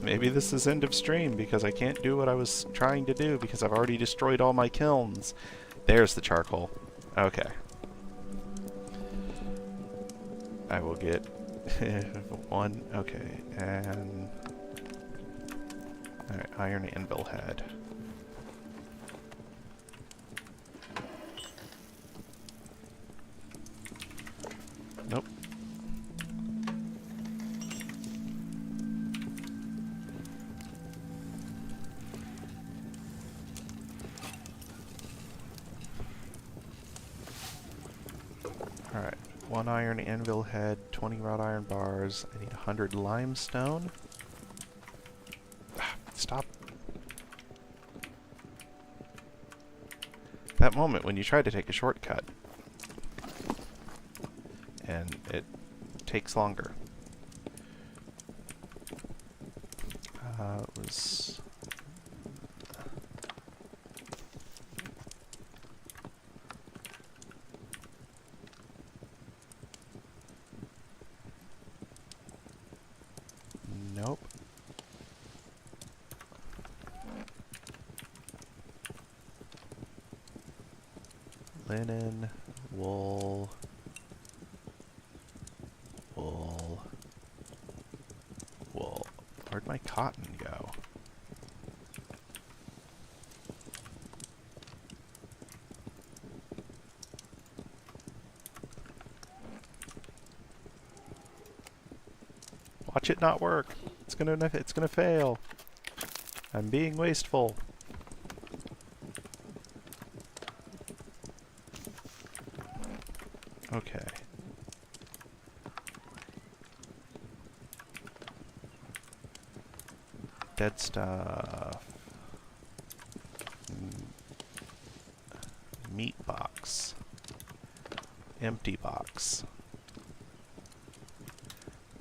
Maybe this is end of stream because I can't do what I was trying to do because I've already destroyed all my kilns. There's the charcoal. Okay. I will get one. Okay, and... Alright, iron anvil head. Nope. Alright, 1 iron anvil head, 20 wrought iron bars. I need 100 limestone. Stop. That moment when you try to take a shortcut. And it takes longer. It was... Nope. Linen, wool, wool, wool. Where'd my cotton go? Watch it not work. It's gonna fail. I'm being wasteful. Okay. Dead stuff. Meat box. Empty box.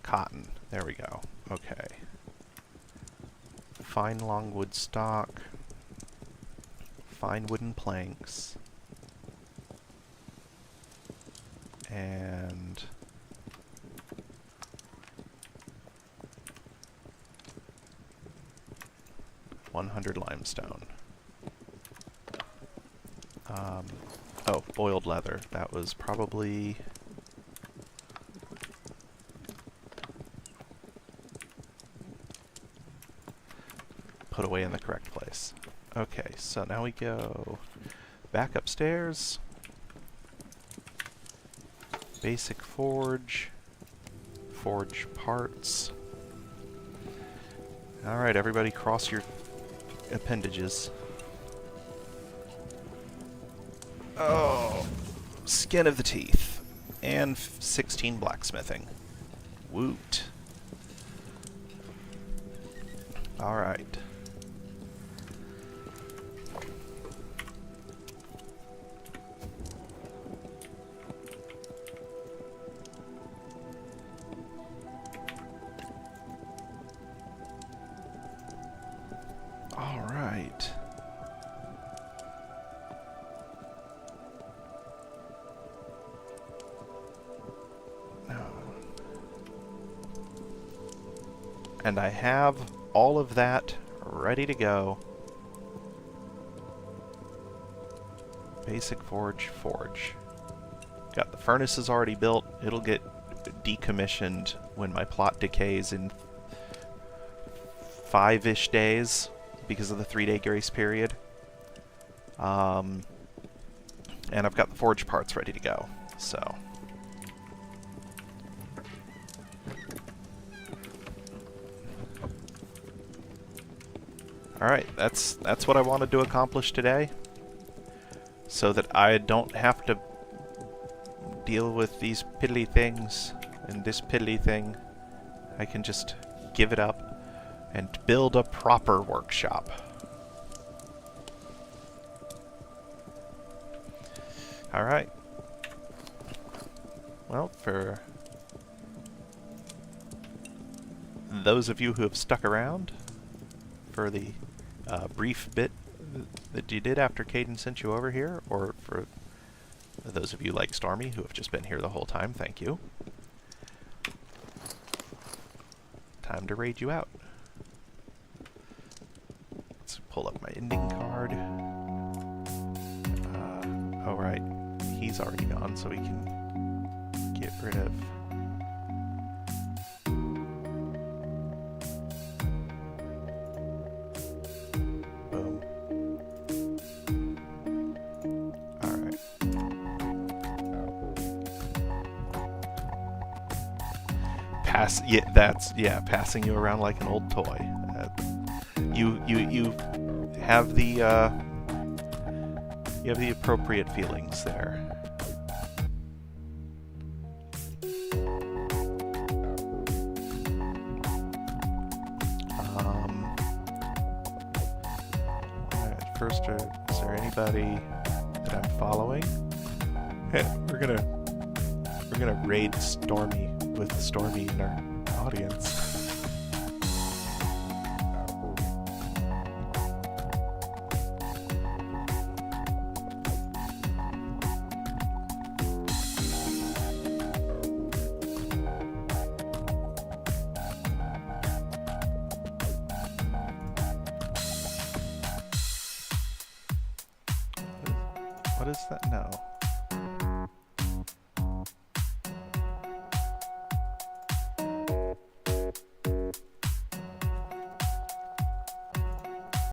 Cotton. There we go. Okay. Fine longwood stock. Fine wooden planks. And 100 limestone. Oh, boiled leather. That was probably... put away in the correct place. Okay, so now we go back upstairs. Basic forge. Forge parts. Alright, everybody cross your appendages. Oh, skin of the teeth. And 16 blacksmithing. Woot. Alright. And I have all of that ready to go. Basic forge. Got the furnaces already built. It'll get decommissioned when my plot decays in 5-ish days because of the 3-day grace period. And I've got the forge parts ready to go, so... Alright, that's what I wanted to accomplish today, so that I don't have to deal with these piddly things and this piddly thing. I can just give it up and build a proper workshop. Alright. Well, for those of you who have stuck around for the brief bit that you did after Caden sent you over here, or for those of you like Stormy who have just been here the whole time, thank you. Time to raid you out. Let's pull up my ending card. Oh right, he's already gone, so we can get rid of... Boom. Alright. Passing you around like an old toy. You have the you have the appropriate feelings there. Alright, first, is there anybody that I'm following? We're gonna raid Stormy with Stormy in our audience. What is that? No.